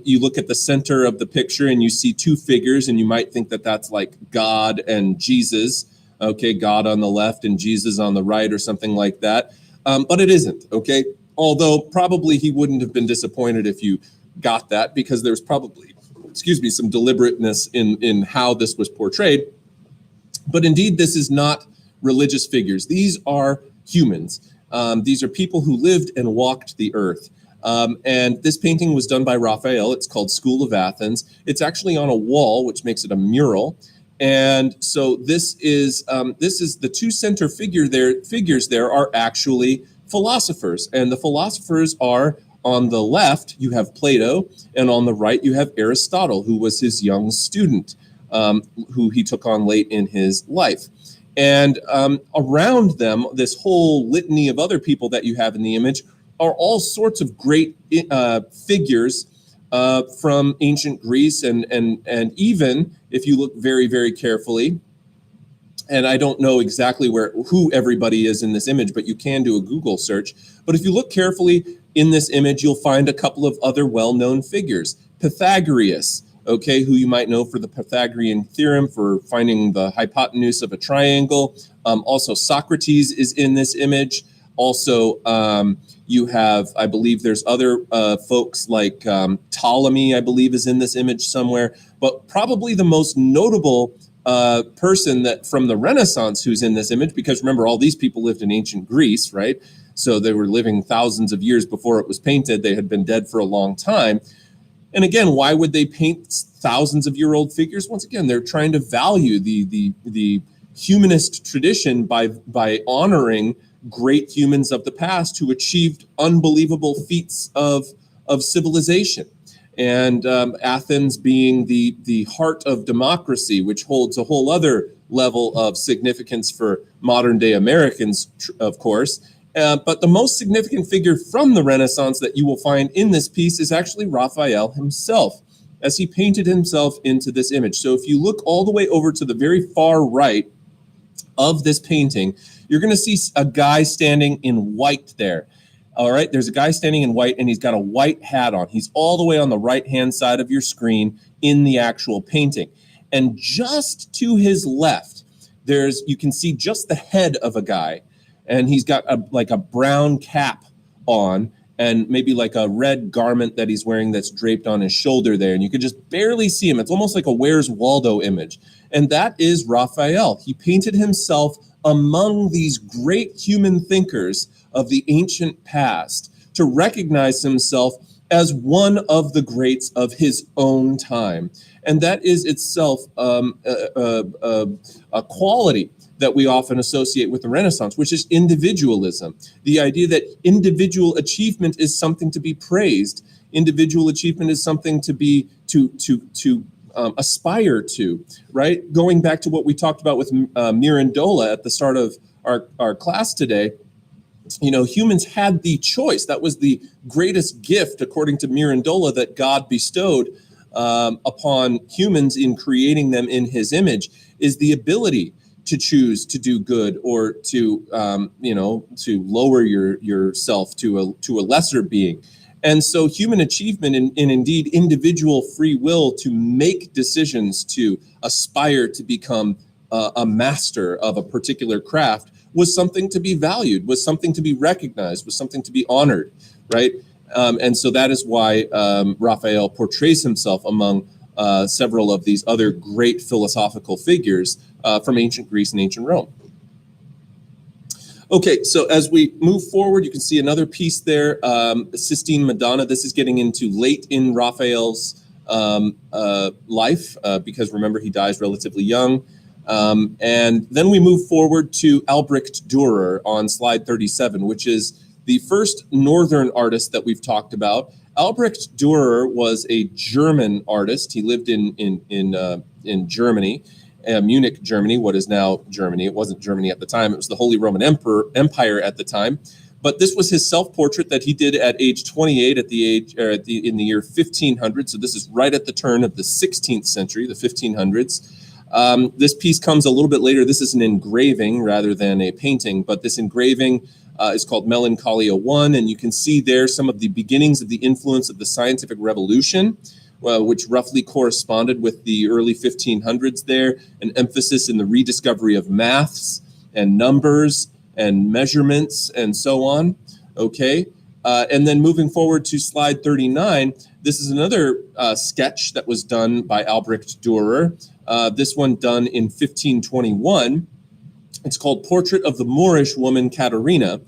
You look at the center of the picture and you see two figures, and you might think that that's like God and Jesus. Okay, God on the left and Jesus on the right or something like that. But it isn't, okay? Although probably he wouldn't have been disappointed if you got that, because there's probably, some deliberateness in how this was portrayed. But indeed, this is not religious figures. These are humans. These are people who lived and walked the earth. And this painting was done by Raphael. It's called School of Athens. It's actually on a wall, which makes it a mural. And so this is the two center figures there are actually philosophers. And the philosophers are, on the left, you have Plato, and on the right, you have Aristotle, who was his young student, who he took on late in his life. And around them, this whole litany of other people that you have in the image are all sorts of great figures from ancient Greece, and even, if you look very, very carefully, and I don't know exactly who everybody is in this image, but you can do a Google search. But if you look carefully in this image, you'll find a couple of other well-known figures. Pythagoras, okay, who you might know for the Pythagorean theorem for finding the hypotenuse of a triangle. Also, Socrates is in this image. Also, you have, I believe there's other folks like Ptolemy, I believe, is in this image somewhere. But probably the most notable person that from the Renaissance who's in this image, because remember, all these people lived in ancient Greece, right? So they were living thousands of years before it was painted. They had been dead for a long time. And again, why would they paint thousands of year old figures? Once again, they're trying to value the humanist tradition by honoring great humans of the past who achieved unbelievable feats of civilization. And Athens being the heart of democracy, which holds a whole other level of significance for modern day Americans, of course. But the most significant figure from the Renaissance that you will find in this piece is actually Raphael himself, as he painted himself into this image. So if you look all the way over to the very far right of this painting, you're going to see a guy standing in white there. All right, there's a guy standing in white, and he's got a white hat on. He's all the way on the right-hand side of your screen in the actual painting. And just to his left, you can see just the head of a guy, and he's got like a brown cap on, and maybe like a red garment that he's wearing that's draped on his shoulder there, and you could just barely see him. It's almost like a Where's Waldo image. And that is Raphael. He painted himself among these great human thinkers of the ancient past to recognize himself as one of the greats of his own time. And that is itself a quality that we often associate with the Renaissance, which is individualism. The idea that individual achievement is something to be praised. Individual achievement is something to be to aspire to, right? Going back to what we talked about with Mirandola at the start of our class today, humans had the choice. That was the greatest gift, according to Mirandola, that God bestowed upon humans in creating them in his image, is the ability to choose to do good or to lower yourself to a lesser being. And so human achievement and indeed individual free will to make decisions to aspire to become a master of a particular craft was something to be valued, was something to be recognized, was something to be honored, right? And so that is why Raphael portrays himself among several of these other great philosophical figures from ancient Greece and ancient Rome. Okay, so as we move forward, you can see another piece there, Sistine Madonna. This is getting into late in Raphael's life, because remember, he dies relatively young. And then we move forward to Albrecht Dürer on slide 37, which is the first northern artist that we've talked about. Albrecht Dürer was a German artist. He lived in Germany. Munich, Germany, what is now Germany. It wasn't Germany at the time. It was the Holy Roman Empire at the time. But this was his self-portrait that he did at age 28 in the year 1500. So this is right at the turn of the 16th century, the 1500s. This piece comes a little bit later. This is an engraving rather than a painting, but this engraving is called Melancholia I, and you can see there some of the beginnings of the influence of the scientific revolution, which roughly corresponded with the early 1500s there, an emphasis in the rediscovery of maths and numbers and measurements and so on, okay? And then moving forward to slide 39, this is another sketch that was done by Albrecht Dürer, this one done in 1521. It's called Portrait of the Moorish Woman Katarina.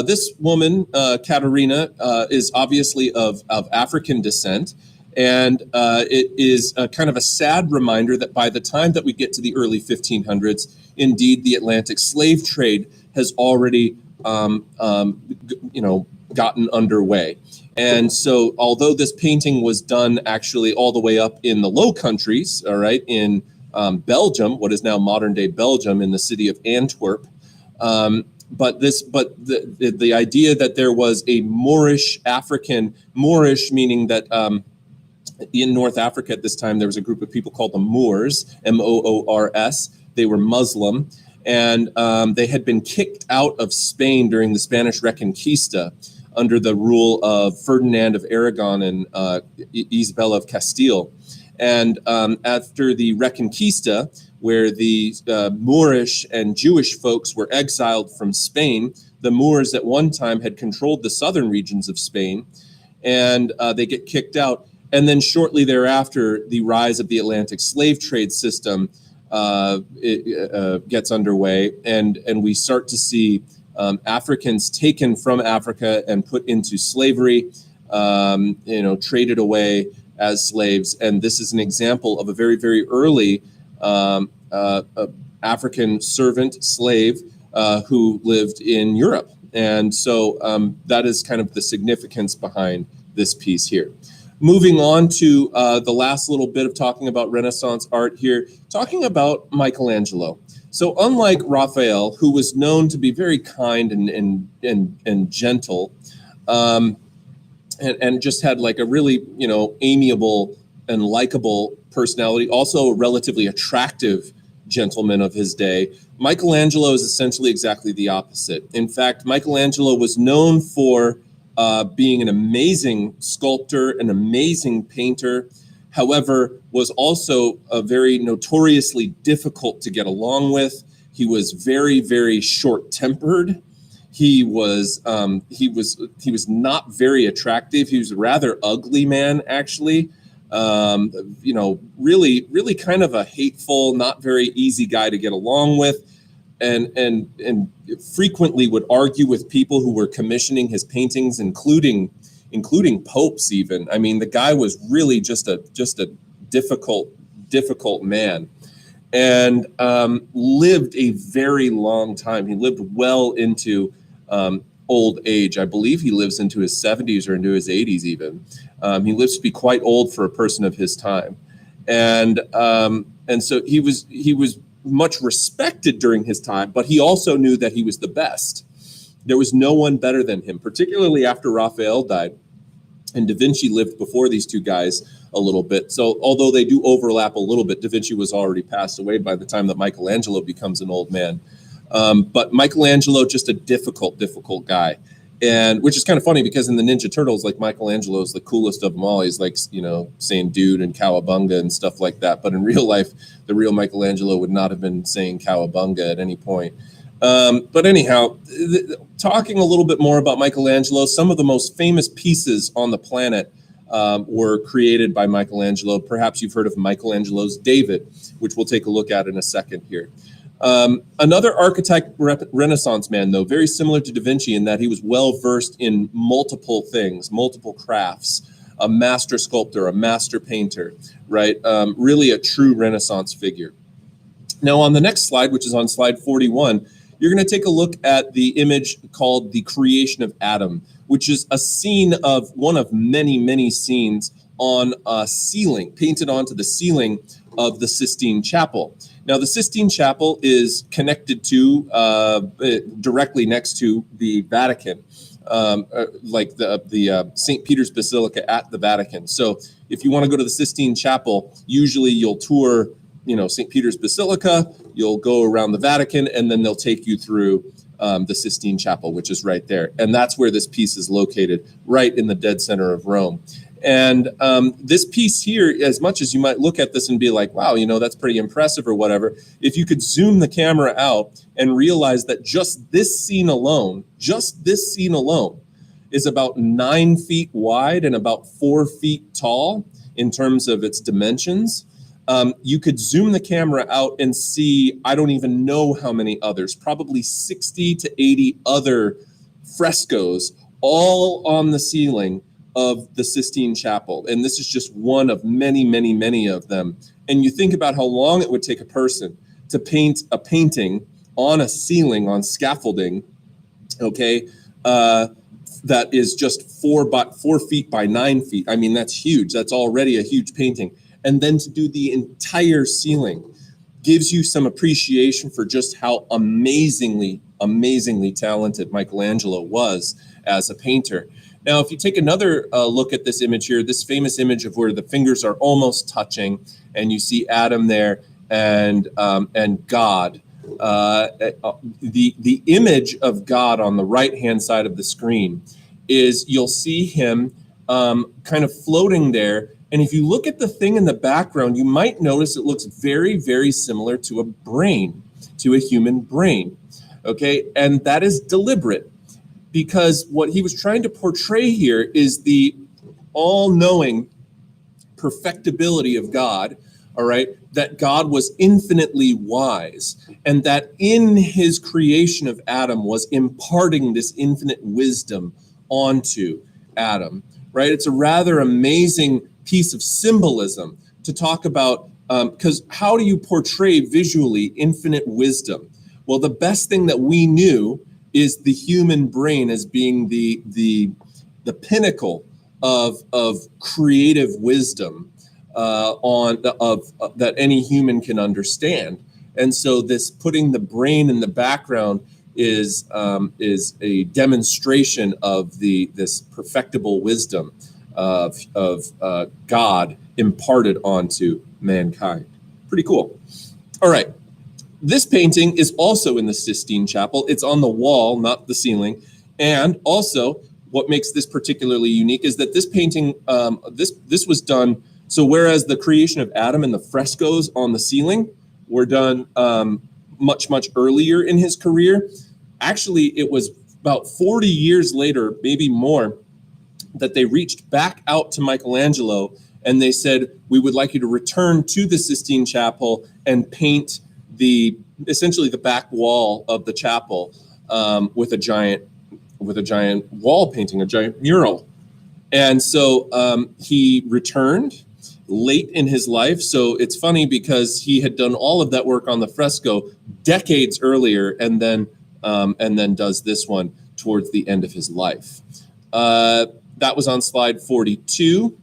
This woman, Katarina, is obviously of African descent. And it is a kind of a sad reminder that by the time that we get to the early 1500s, indeed, the Atlantic slave trade has already, gotten underway. And so, although this painting was done actually all the way up in the Low Countries, all right, in Belgium, what is now modern-day Belgium, in the city of Antwerp, but the idea that there was a Moorish meaning that in North Africa at this time, there was a group of people called the Moors, Moors. They were Muslim, and they had been kicked out of Spain during the Spanish Reconquista under the rule of Ferdinand of Aragon and Isabella of Castile. And after the Reconquista, where the Moorish and Jewish folks were exiled from Spain, the Moors at one time had controlled the southern regions of Spain, and they get kicked out. And then shortly thereafter, the rise of the Atlantic slave trade system gets underway, and we start to see Africans taken from Africa and put into slavery, traded away as slaves. And this is an example of a very, very early African servant slave who lived in Europe. And so that is kind of the significance behind this piece here. Moving on to the last little bit of talking about Renaissance art here, talking about Michelangelo. So unlike Raphael, who was known to be very kind and gentle, and just had like a really, amiable and likable personality, also a relatively attractive gentleman of his day, Michelangelo is essentially exactly the opposite. In fact, Michelangelo was known for being an amazing sculptor, an amazing painter, however, was also very notoriously difficult to get along with. He was very, very short-tempered. He was not very attractive. He was a rather ugly man, actually. Really, really kind of a hateful, not very easy guy to get along with. And frequently would argue with people who were commissioning his paintings, including popes even. I mean, the guy was really just a difficult man, and lived a very long time. He lived well into old age. I believe he lives into his 70s or into his 80s even. He lives to be quite old for a person of his time, and so he was much respected during his time, but he also knew that he was the best. There was no one better than him, particularly after Raphael died. And Da Vinci lived before these two guys a little bit. So although they do overlap a little bit, Da Vinci was already passed away by the time that Michelangelo becomes an old man. But Michelangelo, just a difficult guy. And which is kind of funny because in the Ninja Turtles, like Michelangelo is the coolest of them all. He's like, saying dude and cowabunga and stuff like that. But in real life, the real Michelangelo would not have been saying cowabunga at any point. But anyhow, talking a little bit more about Michelangelo, some of the most famous pieces on the planet were created by Michelangelo. Perhaps you've heard of Michelangelo's David, which we'll take a look at in a second here. Another architect Renaissance man, though, very similar to Da Vinci in that he was well versed in multiple things, multiple crafts, a master sculptor, a master painter, right? Really a true Renaissance figure. Now on the next slide, which is on slide 41, you're going to take a look at the image called the creation of Adam, which is a scene of one of many, many scenes on a ceiling, painted onto the ceiling of the Sistine Chapel. Now, the Sistine Chapel is connected to, directly next to the Vatican, like the St. Peter's Basilica at the Vatican. So if you want to go to the Sistine Chapel, usually you'll tour St. Peter's Basilica, you'll go around the Vatican, and then they'll take you through the Sistine Chapel, which is right there. And that's where this piece is located, right in the dead center of Rome. And this piece here, as much as you might look at this and be like, wow, that's pretty impressive or whatever, if you could zoom the camera out and realize that just this scene alone is about 9 feet wide and about 4 feet tall in terms of its dimensions. You could zoom the camera out and see, I don't even know how many others, probably 60 to 80 other frescoes all on the ceiling of the Sistine Chapel. And this is just one of many, many, many of them. And you think about how long it would take a person to paint a painting on a ceiling, on scaffolding, okay, that is just 4 feet by 9 feet. I mean, that's huge. That's already a huge painting. And then to do the entire ceiling gives you some appreciation for just how amazingly talented Michelangelo was as a painter. Now, if you take another look at this image here, this famous image of where the fingers are almost touching, and you see Adam there and God, the image of God on the right-hand side of the screen is you'll see him kind of floating there. And if you look at the thing in the background, you might notice it looks very, very similar to a brain, to a human brain, okay? And that is deliberate because what he was trying to portray here is the all-knowing perfectibility of God, all right? That God was infinitely wise and that in his creation of Adam was imparting this infinite wisdom onto Adam, right? It's a rather amazing piece of symbolism to talk about, because how do you portray visually infinite wisdom? Well, the best thing that we knew is the human brain as being the pinnacle of creative wisdom that any human can understand. And so this putting the brain in the background is a demonstration of this perfectible wisdom of God imparted onto mankind. Pretty cool. All right. This painting is also in the Sistine Chapel. It's on the wall, not the ceiling. And also, what makes this particularly unique is that this painting, this was done, so whereas the creation of Adam and the frescoes on the ceiling were done much, much earlier in his career, actually it was about 40 years later, maybe more, that they reached back out to Michelangelo and they said, we would like you to return to the Sistine Chapel and paint essentially the back wall of the chapel with a giant wall painting, a giant mural. And so he returned late in his life. So it's funny because he had done all of that work on the fresco decades earlier and then does this one towards the end of his life. That was on slide 42.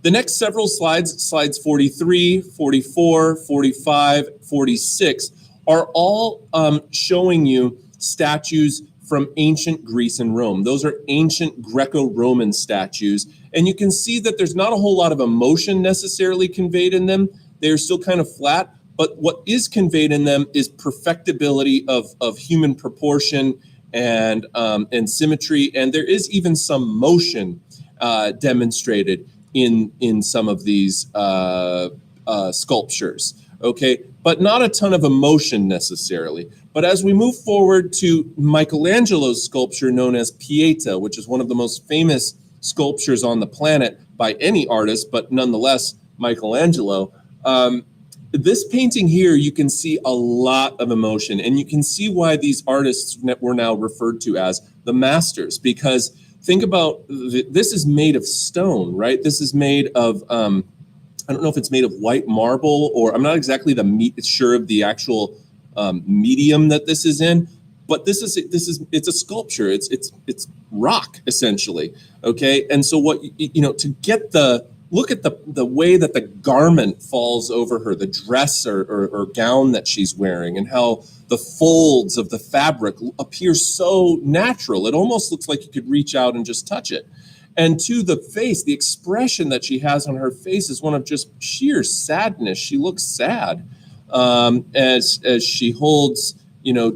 The next several slides 43, 44, 45, 46, are all showing you statues from ancient Greece and Rome. Those are ancient Greco-Roman statues. And you can see that there's not a whole lot of emotion necessarily conveyed in them. They're still kind of flat, but what is conveyed in them is perfectibility of human proportion and symmetry. And there is even some motion demonstrated in some of these sculptures, okay? But not a ton of emotion necessarily. But as we move forward to Michelangelo's sculpture known as Pieta, which is one of the most famous sculptures on the planet by any artist, but nonetheless Michelangelo, this painting here, you can see a lot of emotion, and you can see why these artists were now referred to as the masters, because think about, this is made of stone, right? This is made of, I don't know if it's made of white marble, or I'm not exactly sure of the actual medium that this is in, but it's a sculpture. It's rock essentially. Okay, and so what to get look at the way that the garment falls over her, the dress or gown that she's wearing, and how the folds of the fabric appear so natural. It almost looks like you could reach out and just touch it. And to the face, the expression that she has on her face is one of just sheer sadness. She looks sad as she holds,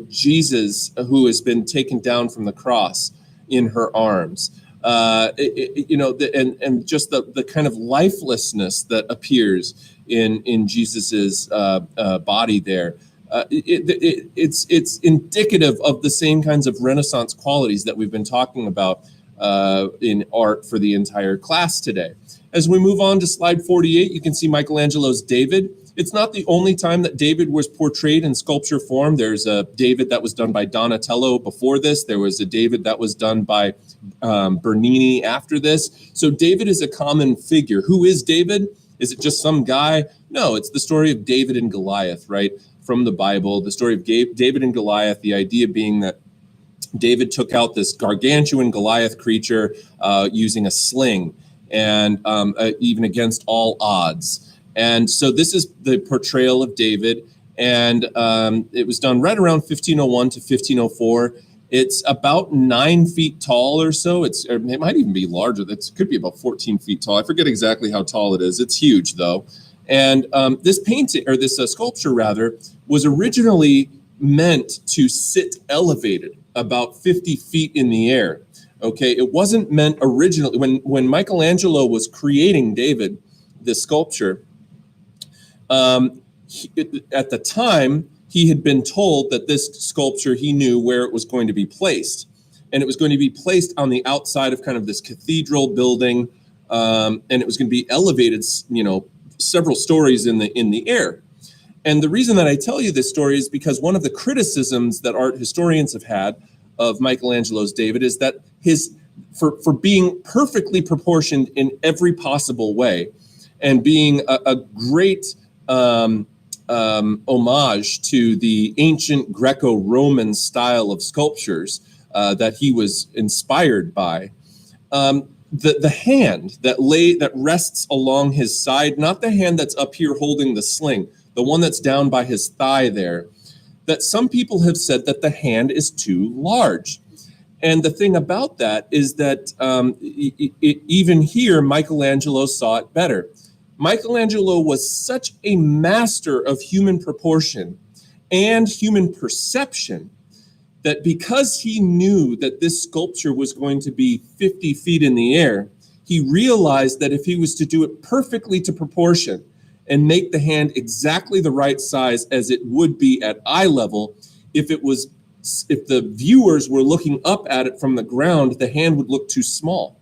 Jesus, who has been taken down from the cross, in her arms. And just the kind of lifelessness that appears in Jesus's body there. It's indicative of the same kinds of Renaissance qualities that we've been talking about in art for the entire class today. As we move on to slide 48, you can see Michelangelo's David. It's not the only time that David was portrayed in sculpture form. There's a David that was done by Donatello before this. There was a David that was done by Bernini after this. So David is a common figure. Who is David? Is it just some guy? No, it's the story of David and Goliath, right? From the Bible, the story of David and Goliath, the idea being that David took out this gargantuan Goliath creature using a sling, and even against all odds. And so this is the portrayal of David, and it was done right around 1501 to 1504. It's about 9 feet tall or so. It might even be larger. It could be about 14 feet tall. I forget exactly how tall it is. It's huge, though. And this painting, or this sculpture rather, was originally meant to sit elevated about 50 feet in the air. Okay, it wasn't meant originally, when Michelangelo was creating David, this sculpture, at the time, he had been told that this sculpture, he knew where it was going to be placed. And it was going to be placed on the outside of kind of this cathedral building, and it was going to be elevated, several stories in the air. And the reason that I tell you this story is because one of the criticisms that art historians have had of Michelangelo's David is that for being perfectly proportioned in every possible way, and being a great homage to the ancient Greco-Roman style of sculptures that he was inspired by. The hand that rests along his side, not the hand that's up here holding the sling, the one that's down by his thigh there, that some people have said that the hand is too large. And the thing about that is that even here, Michelangelo saw it better. Michelangelo was such a master of human proportion and human perception that because he knew that this sculpture was going to be 50 feet in the air, he realized that if he was to do it perfectly to proportion and make the hand exactly the right size as it would be at eye level, if the viewers were looking up at it from the ground, the hand would look too small.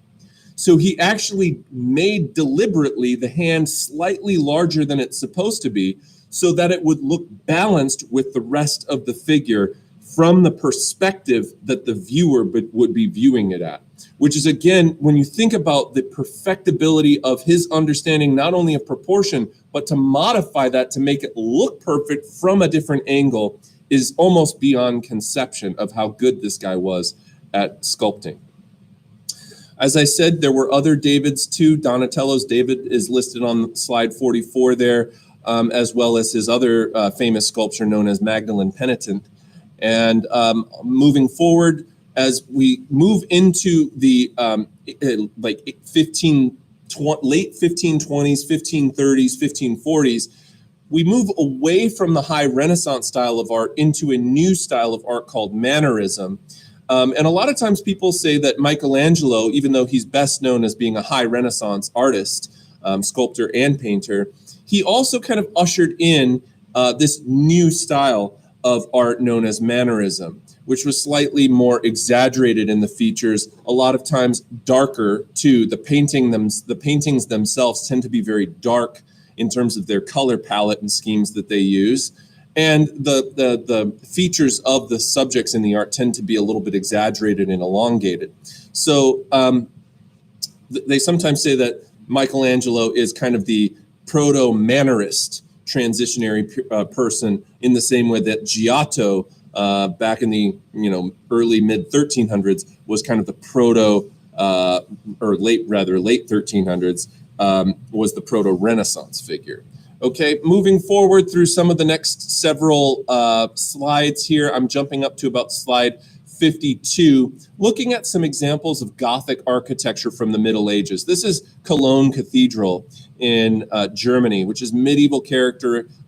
So he actually made deliberately the hand slightly larger than it's supposed to be so that it would look balanced with the rest of the figure from the perspective that the viewer would be viewing it at. Which is, again, when you think about the perfectibility of his understanding not only of proportion, but to modify that to make it look perfect from a different angle is almost beyond conception of how good this guy was at sculpting. As I said, there were other Davids too. Donatello's David is listed on slide 44 there, as well as his other famous sculpture known as Magdalene Penitent. And moving forward, as we move into the late 1520s, 1530s, 1540s, we move away from the high Renaissance style of art into a new style of art called Mannerism. And a lot of times people say that Michelangelo, even though he's best known as being a high Renaissance artist, sculptor and painter, he also kind of ushered in this new style of art known as mannerism, which was slightly more exaggerated in the features, a lot of times darker too. The paintings themselves tend to be very dark in terms of their color palette and schemes that they use. And the features of the subjects in the art tend to be a little bit exaggerated and elongated. So they sometimes say that Michelangelo is kind of the proto-mannerist transitionary person, in the same way that Giotto back in the early mid 1300s was kind of the proto or late 1300s was the proto-Renaissance figure. Okay, moving forward through some of the next several slides here, I'm jumping up to about slide 52, looking at some examples of Gothic architecture from the Middle Ages. This is Cologne Cathedral in Germany, which is medieval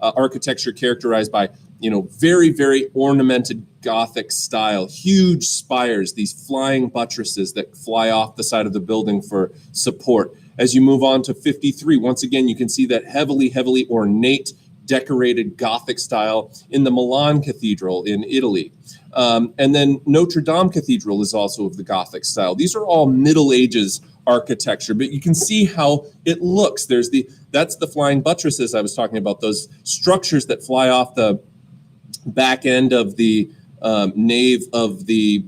architecture characterized by very, very ornamented Gothic style, huge spires, these flying buttresses that fly off the side of the building for support. As you move on to 53, once again, you can see that heavily, heavily ornate, decorated Gothic style in the Milan Cathedral in Italy. And then Notre Dame Cathedral is also of the Gothic style. These are all Middle Ages architecture, but you can see how it looks. That's the flying buttresses I was talking about, those structures that fly off the back end of the nave of the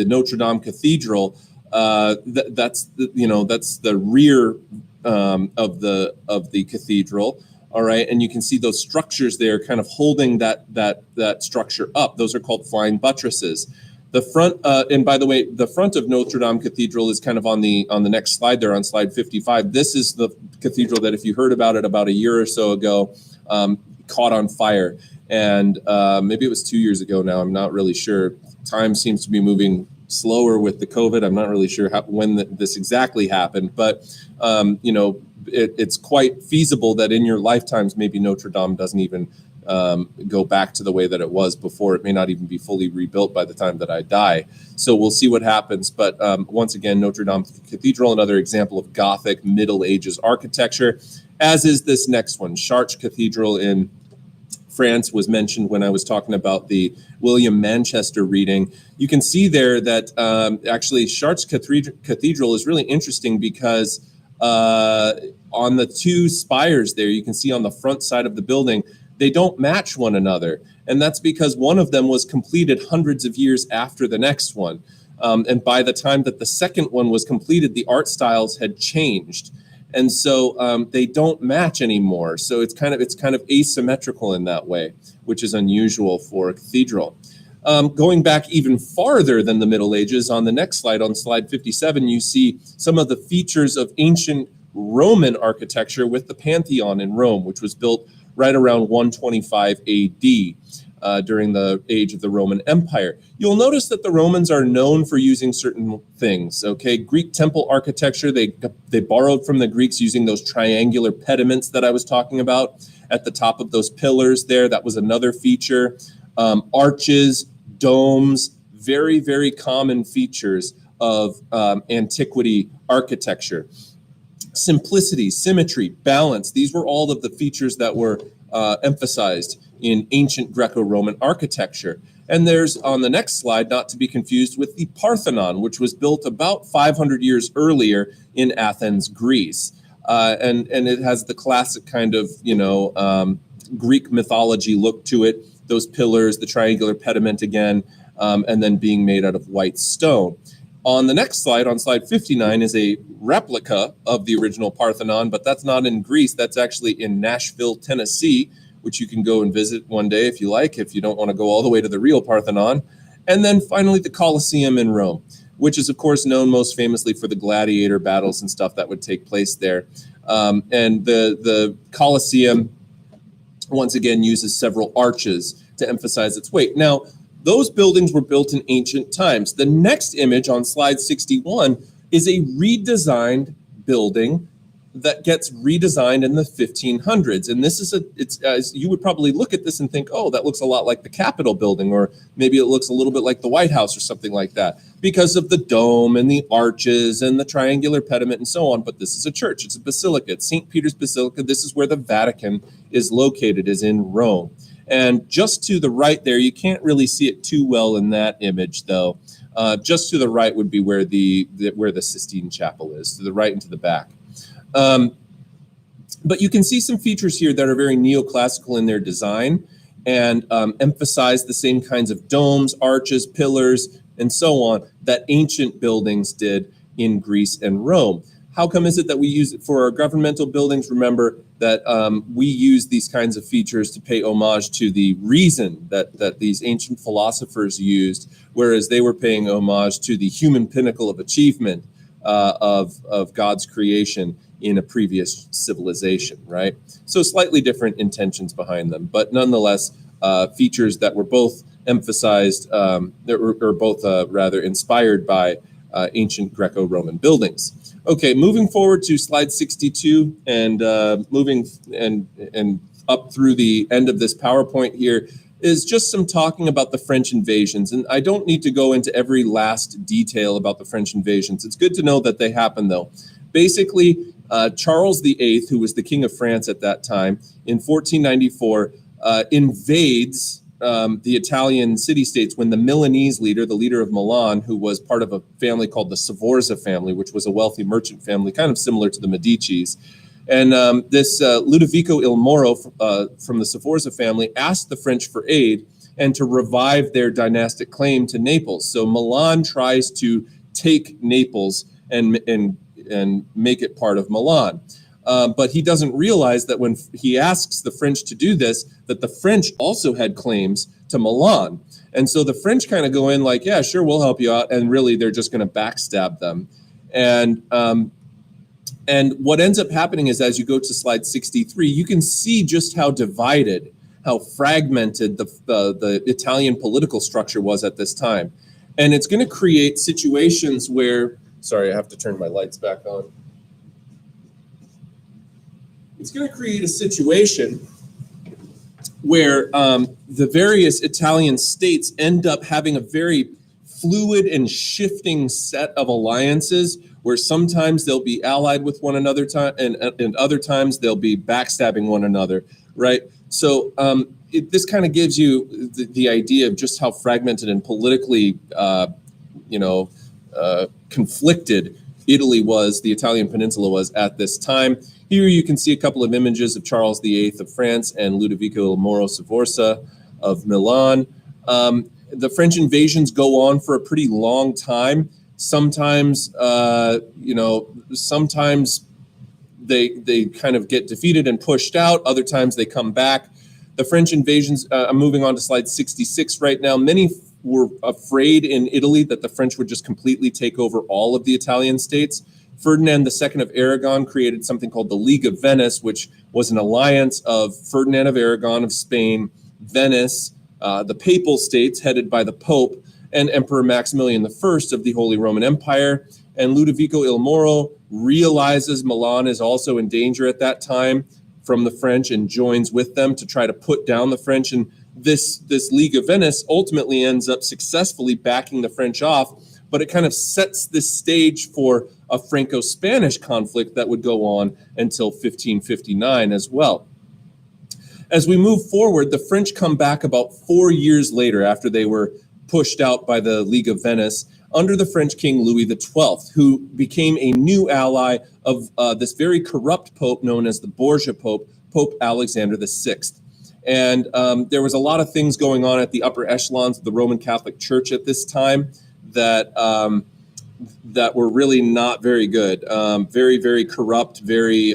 Notre Dame Cathedral. That's the rear of the cathedral. All right, and you can see those structures there kind of holding that structure up. Those are called flying buttresses. The front, and by the way, the front of Notre Dame Cathedral is kind of on the next slide there, on slide 55. This is the cathedral that, if you heard about it about a year or so ago, caught on fire. And maybe it was 2 years ago now, I'm not really sure. Time seems to be moving slower with the COVID. I'm not really sure when this exactly happened, but it's quite feasible that in your lifetimes, maybe Notre Dame doesn't even go back to the way that it was before. It may not even be fully rebuilt by the time that I die. So we'll see what happens. But once again, Notre Dame Cathedral, another example of Gothic Middle Ages architecture, as is this next one. Chartres Cathedral in France was mentioned when I was talking about the William Manchester reading. You can see there that actually Chartres Cathedral is really interesting because on the two spires there, you can see on the front side of the building, they don't match one another. And that's because one of them was completed hundreds of years after the next one. And by the time that the second one was completed, the art styles had changed. And so they don't match anymore. So it's kind of asymmetrical in that way, which is unusual for a cathedral. Going back even farther than the Middle Ages, on the next slide, on slide 57, you see some of the features of ancient Roman architecture with the Pantheon in Rome, which was built right around 125 AD during the age of the Roman Empire. You'll notice that the Romans are known for using certain things. Okay, Greek temple architecture, they borrowed from the Greeks using those triangular pediments that I was talking about at the top of those pillars there. That was another feature. Arches, domes, very, very common features of antiquity architecture. Simplicity, symmetry, balance, these were all of the features that were emphasized in ancient Greco-Roman architecture. And there's, on the next slide, not to be confused with the Parthenon, which was built about 500 years earlier in Athens, Greece. And it has the classic kind of, Greek mythology look to it, those pillars, the triangular pediment again, and then being made out of white stone. On the next slide, on slide 59, is a replica of the original Parthenon, but that's not in Greece. That's actually in Nashville, Tennessee, which you can go and visit one day if you like, if you don't want to go all the way to the real Parthenon. And then finally, the Colosseum in Rome, which is, of course, known most famously for the gladiator battles and stuff that would take place there. And the Colosseum, once again, uses several arches to emphasize its weight. Now, those buildings were built in ancient times. The next image on slide 61 is a redesigned building that gets redesigned in the 1500s. And this is you would probably look at this and think, oh, that looks a lot like the Capitol building, or maybe it looks a little bit like the White House or something like that, because of the dome and the arches and the triangular pediment and so on. But this is a church. It's a basilica. It's St. Peter's Basilica. This is where the Vatican is located, is in Rome. And just to the right there, you can't really see it too well in that image, though. Just to the right would be where the Sistine Chapel is, to the right and to the back. But you can see some features here that are very neoclassical in their design and emphasize the same kinds of domes, arches, pillars, and so on that ancient buildings did in Greece and Rome. How come is it that we use it for our governmental buildings? Remember that we use these kinds of features to pay homage to the reason that these ancient philosophers used, whereas they were paying homage to the human pinnacle of achievement of God's creation in a previous civilization, right? So slightly different intentions behind them, but nonetheless, features that were both emphasized, that were both rather inspired by ancient Greco-Roman buildings. Okay, moving forward to slide 62 and moving and up through the end of this PowerPoint here is just some talking about the French invasions. And I don't need to go into every last detail about the French invasions. It's good to know that they happened, though. Basically, Charles VIII, who was the king of France at that time, in 1494, invades the Italian city-states when the Milanese leader, the leader of Milan, who was part of a family called the Sforza family, which was a wealthy merchant family, kind of similar to the Medicis. And this Ludovico il Moro from the Sforza family asked the French for aid and to revive their dynastic claim to Naples. So Milan tries to take Naples and make it part of Milan. But he doesn't realize that when he asks the French to do this, that the French also had claims to Milan. And so the French kind of go in like, yeah, sure, we'll help you out. And really, they're just going to backstab them. And what ends up happening is, as you go to slide 63, you can see just how divided, how fragmented the Italian political structure was at this time. And it's going to create situations where, sorry, I have to turn my lights back on. It's going to create a situation where the various Italian states end up having a very fluid and shifting set of alliances where sometimes they'll be allied with one another and other times they'll be backstabbing one another, right? So this kind of gives you the idea of just how fragmented and politically, conflicted Italy was, the Italian peninsula was at this time. Here you can see a couple of images of Charles VIII of France and Ludovico il Moro Sforza of Milan. The French invasions go on for a pretty long time. Sometimes, sometimes they kind of get defeated and pushed out. Other times they come back. The French invasions, I'm moving on to slide 66 right now. Many were afraid in Italy that the French would just completely take over all of the Italian states. Ferdinand II of Aragon created something called the League of Venice, which was an alliance of Ferdinand of Aragon of Spain, Venice, the Papal States headed by the Pope, and Emperor Maximilian I of the Holy Roman Empire. And Ludovico il Moro realizes Milan is also in danger at that time from the French and joins with them to try to put down the French. And this League of Venice ultimately ends up successfully backing the French off, but it kind of sets the stage for a Franco-Spanish conflict that would go on until 1559 as well. As we move forward, the French come back about 4 years later after they were pushed out by the League of Venice under the French King Louis XII, who became a new ally of this very corrupt pope known as the Borgia Pope, Pope Alexander VI. And there was a lot of things going on at the upper echelons of the Roman Catholic Church at this time that were really not very good, very, very corrupt, very,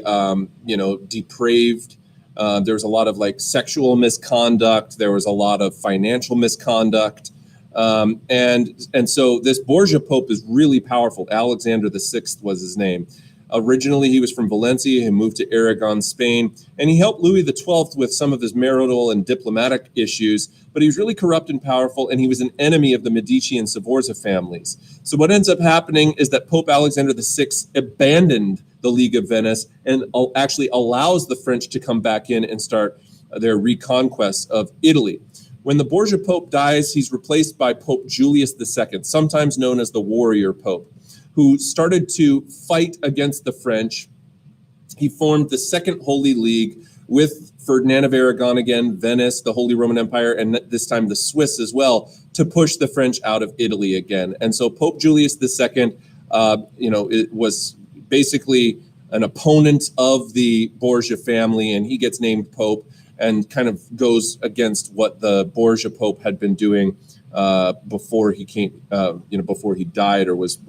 depraved. There was a lot of sexual misconduct. There was a lot of financial misconduct. And so this Borgia Pope is really powerful. Alexander VI was his name. Originally, he was from Valencia. He moved to Aragon, Spain, and he helped Louis XII with some of his marital and diplomatic issues, but he was really corrupt and powerful, and he was an enemy of the Medici and Sforza families. So what ends up happening is that Pope Alexander VI abandoned the League of Venice and actually allows the French to come back in and start their reconquest of Italy. When the Borgia Pope dies, he's replaced by Pope Julius II, sometimes known as the Warrior Pope, who started to fight against the French. He formed the Second Holy League, with Ferdinand of Aragon again, Venice, the Holy Roman Empire, and this time the Swiss as well, to push the French out of Italy again. And so Pope Julius II, it was basically an opponent of the Borgia family, and he gets named Pope and kind of goes against what the Borgia Pope had been doing before he came, before he died or was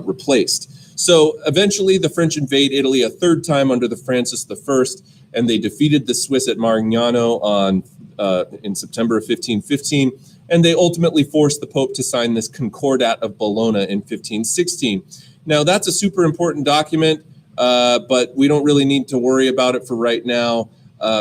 replaced. So eventually the French invade Italy a third time under the Francis I, and they defeated the Swiss at Marignano in September of 1515, and they ultimately forced the Pope to sign this Concordat of Bologna in 1516. Now that's a super important document, but we don't really need to worry about it for right now.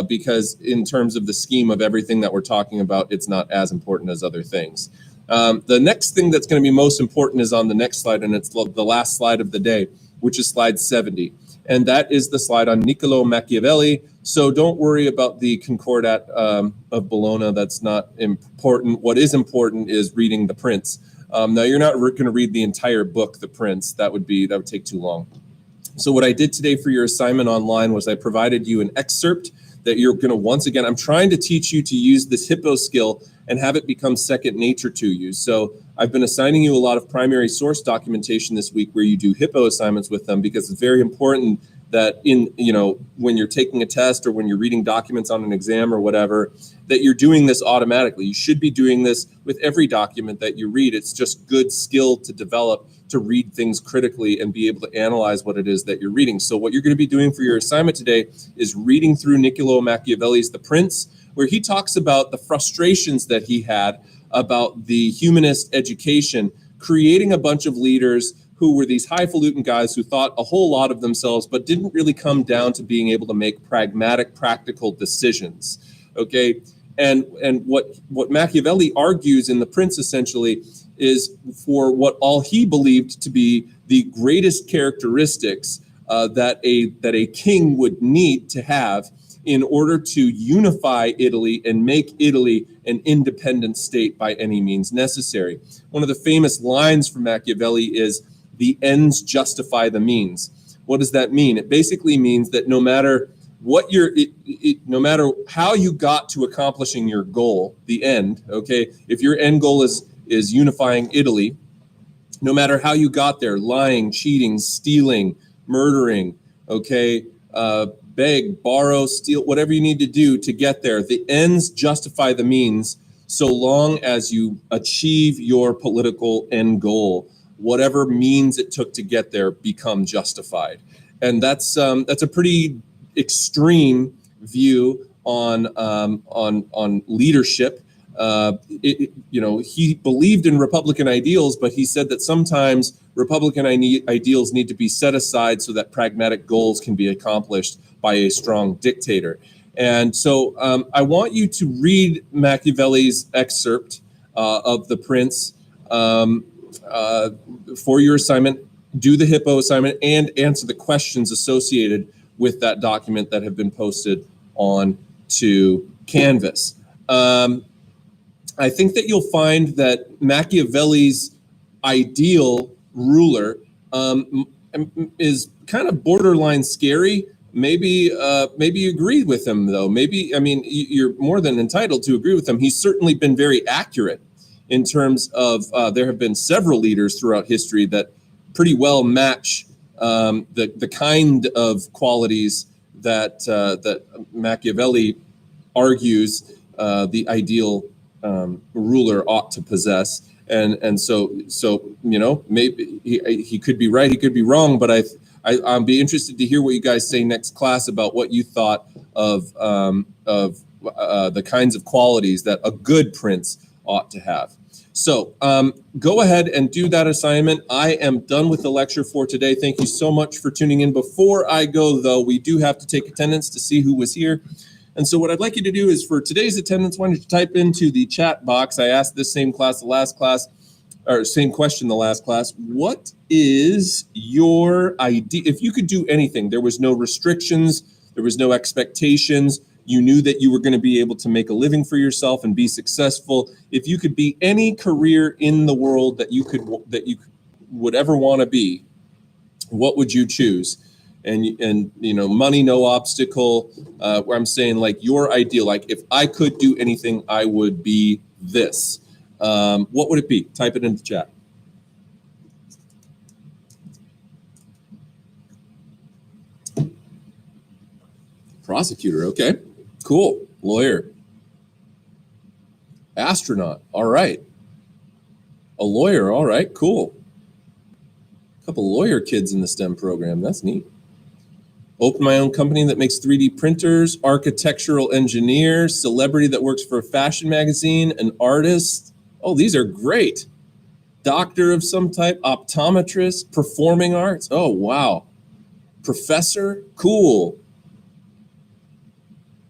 Because in terms of the scheme of everything that we're talking about, it's not as important as other things. The next thing that's going to be most important is on the next slide, and it's the last slide of the day, which is slide 70. And that is the slide on Niccolò Machiavelli. So don't worry about the Concordat of Bologna. That's not important. What is important is reading The Prince. Now, you're not going to read the entire book, The Prince. That would take too long. So what I did today for your assignment online was I provided you an excerpt that you're going to, once again, I'm trying to teach you to use this hippo skill and have it become second nature to you. So I've been assigning you a lot of primary source documentation this week where you do hippo assignments with them, because it's very important that when you're taking a test or when you're reading documents on an exam or whatever, that you're doing this automatically. You should be doing this with every document that you read. It's just good skill to develop to read things critically and be able to analyze what it is that you're reading. So what you're going to be doing for your assignment today is reading through Niccolò Machiavelli's The Prince, where he talks about the frustrations that he had about the humanist education, creating a bunch of leaders who were these highfalutin guys who thought a whole lot of themselves, but didn't really come down to being able to make pragmatic, practical decisions. Okay, and what Machiavelli argues in The Prince essentially is for what all he believed to be the greatest characteristics that a king would need to have in order to unify Italy and make Italy an independent state by any means necessary. One of the famous lines from Machiavelli is, "The ends justify the means." What does that mean? It basically means that no matter what no matter how you got to accomplishing your goal, the end, okay, if your end goal is unifying Italy, no matter how you got there, lying, cheating, stealing, murdering, okay, beg, borrow, steal, whatever you need to do to get there, the ends justify the means, so long as you achieve your political end goal. Whatever means it took to get there become justified. And that's a pretty extreme view on leadership. He believed in Republican ideals, but he said that sometimes Republican ideals need to be set aside so that pragmatic goals can be accomplished by a strong dictator. And so I want you to read Machiavelli's excerpt of The Prince for your assignment, do the hippo assignment, and answer the questions associated with that document that have been posted on to Canvas. I think that you'll find that Machiavelli's ideal ruler is kind of borderline scary. Maybe you agree with him, though. You're more than entitled to agree with him. He's certainly been very accurate in terms of there have been several leaders throughout history that pretty well match the kind of qualities that Machiavelli argues the ideal ruler ought to possess. And so maybe he could be right, he could be wrong, but I'd be interested to hear what you guys say next class about what you thought of the kinds of qualities that a good prince ought to have. So go ahead and do that assignment. I am done with the lecture for today. Thank you so much for tuning in. Before I go, though, we do have to take attendance to see who was here. And so what I'd like you to do is, for today's attendance, why don't you type into the chat box. I asked this same question the last class. What is your idea? If you could do anything, there was no restrictions, there was no expectations, you knew that you were going to be able to make a living for yourself and be successful. If you could be any career in the world that you would ever want to be, what would you choose? and money no obstacle, where I'm saying like your ideal, like if I could do anything, I would be this. What would it be? Type it in the chat. Prosecutor, okay, cool. Lawyer. Astronaut, all right. A lawyer, all right, cool. A couple lawyer kids in the STEM program, that's neat. Open my own company that makes 3D printers, architectural engineer, celebrity that works for a fashion magazine, an artist. Oh, these are great. Doctor of some type, optometrist, performing arts. Oh, wow. Professor, cool.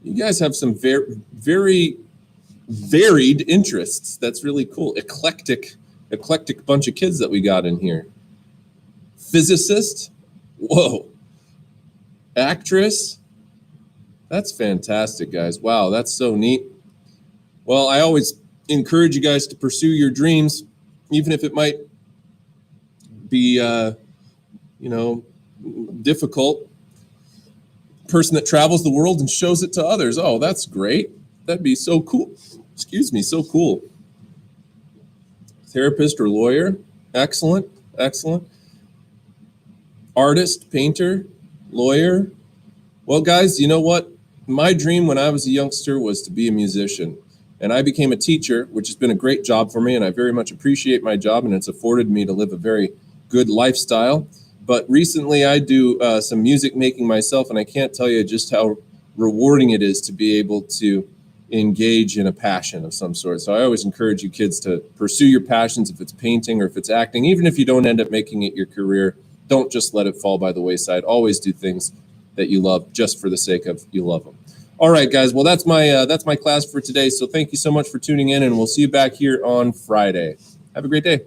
You guys have some very, very varied interests. That's really cool. Eclectic bunch of kids that we got in here. Physicist, whoa. Actress, that's fantastic, guys. Wow, that's so neat. Well, I always encourage you guys to pursue your dreams, even if it might be, difficult. Person that travels the world and shows it to others. Oh, that's great. That'd be so cool. Excuse me, so cool. Therapist or lawyer, excellent, excellent. Artist, painter, lawyer. Well, guys, you know what? My dream when I was a youngster was to be a musician. And I became a teacher, which has been a great job for me. And I very much appreciate my job. And it's afforded me to live a very good lifestyle. But recently I do some music making myself. And I can't tell you just how rewarding it is to be able to engage in a passion of some sort. So I always encourage you kids to pursue your passions, if it's painting or if it's acting. Even if you don't end up making it your career, don't just let it fall by the wayside. Always do things that you love just for the sake of you love them. All right, guys. Well, that's my class for today. So thank you so much for tuning in, and we'll see you back here on Friday. Have a great day.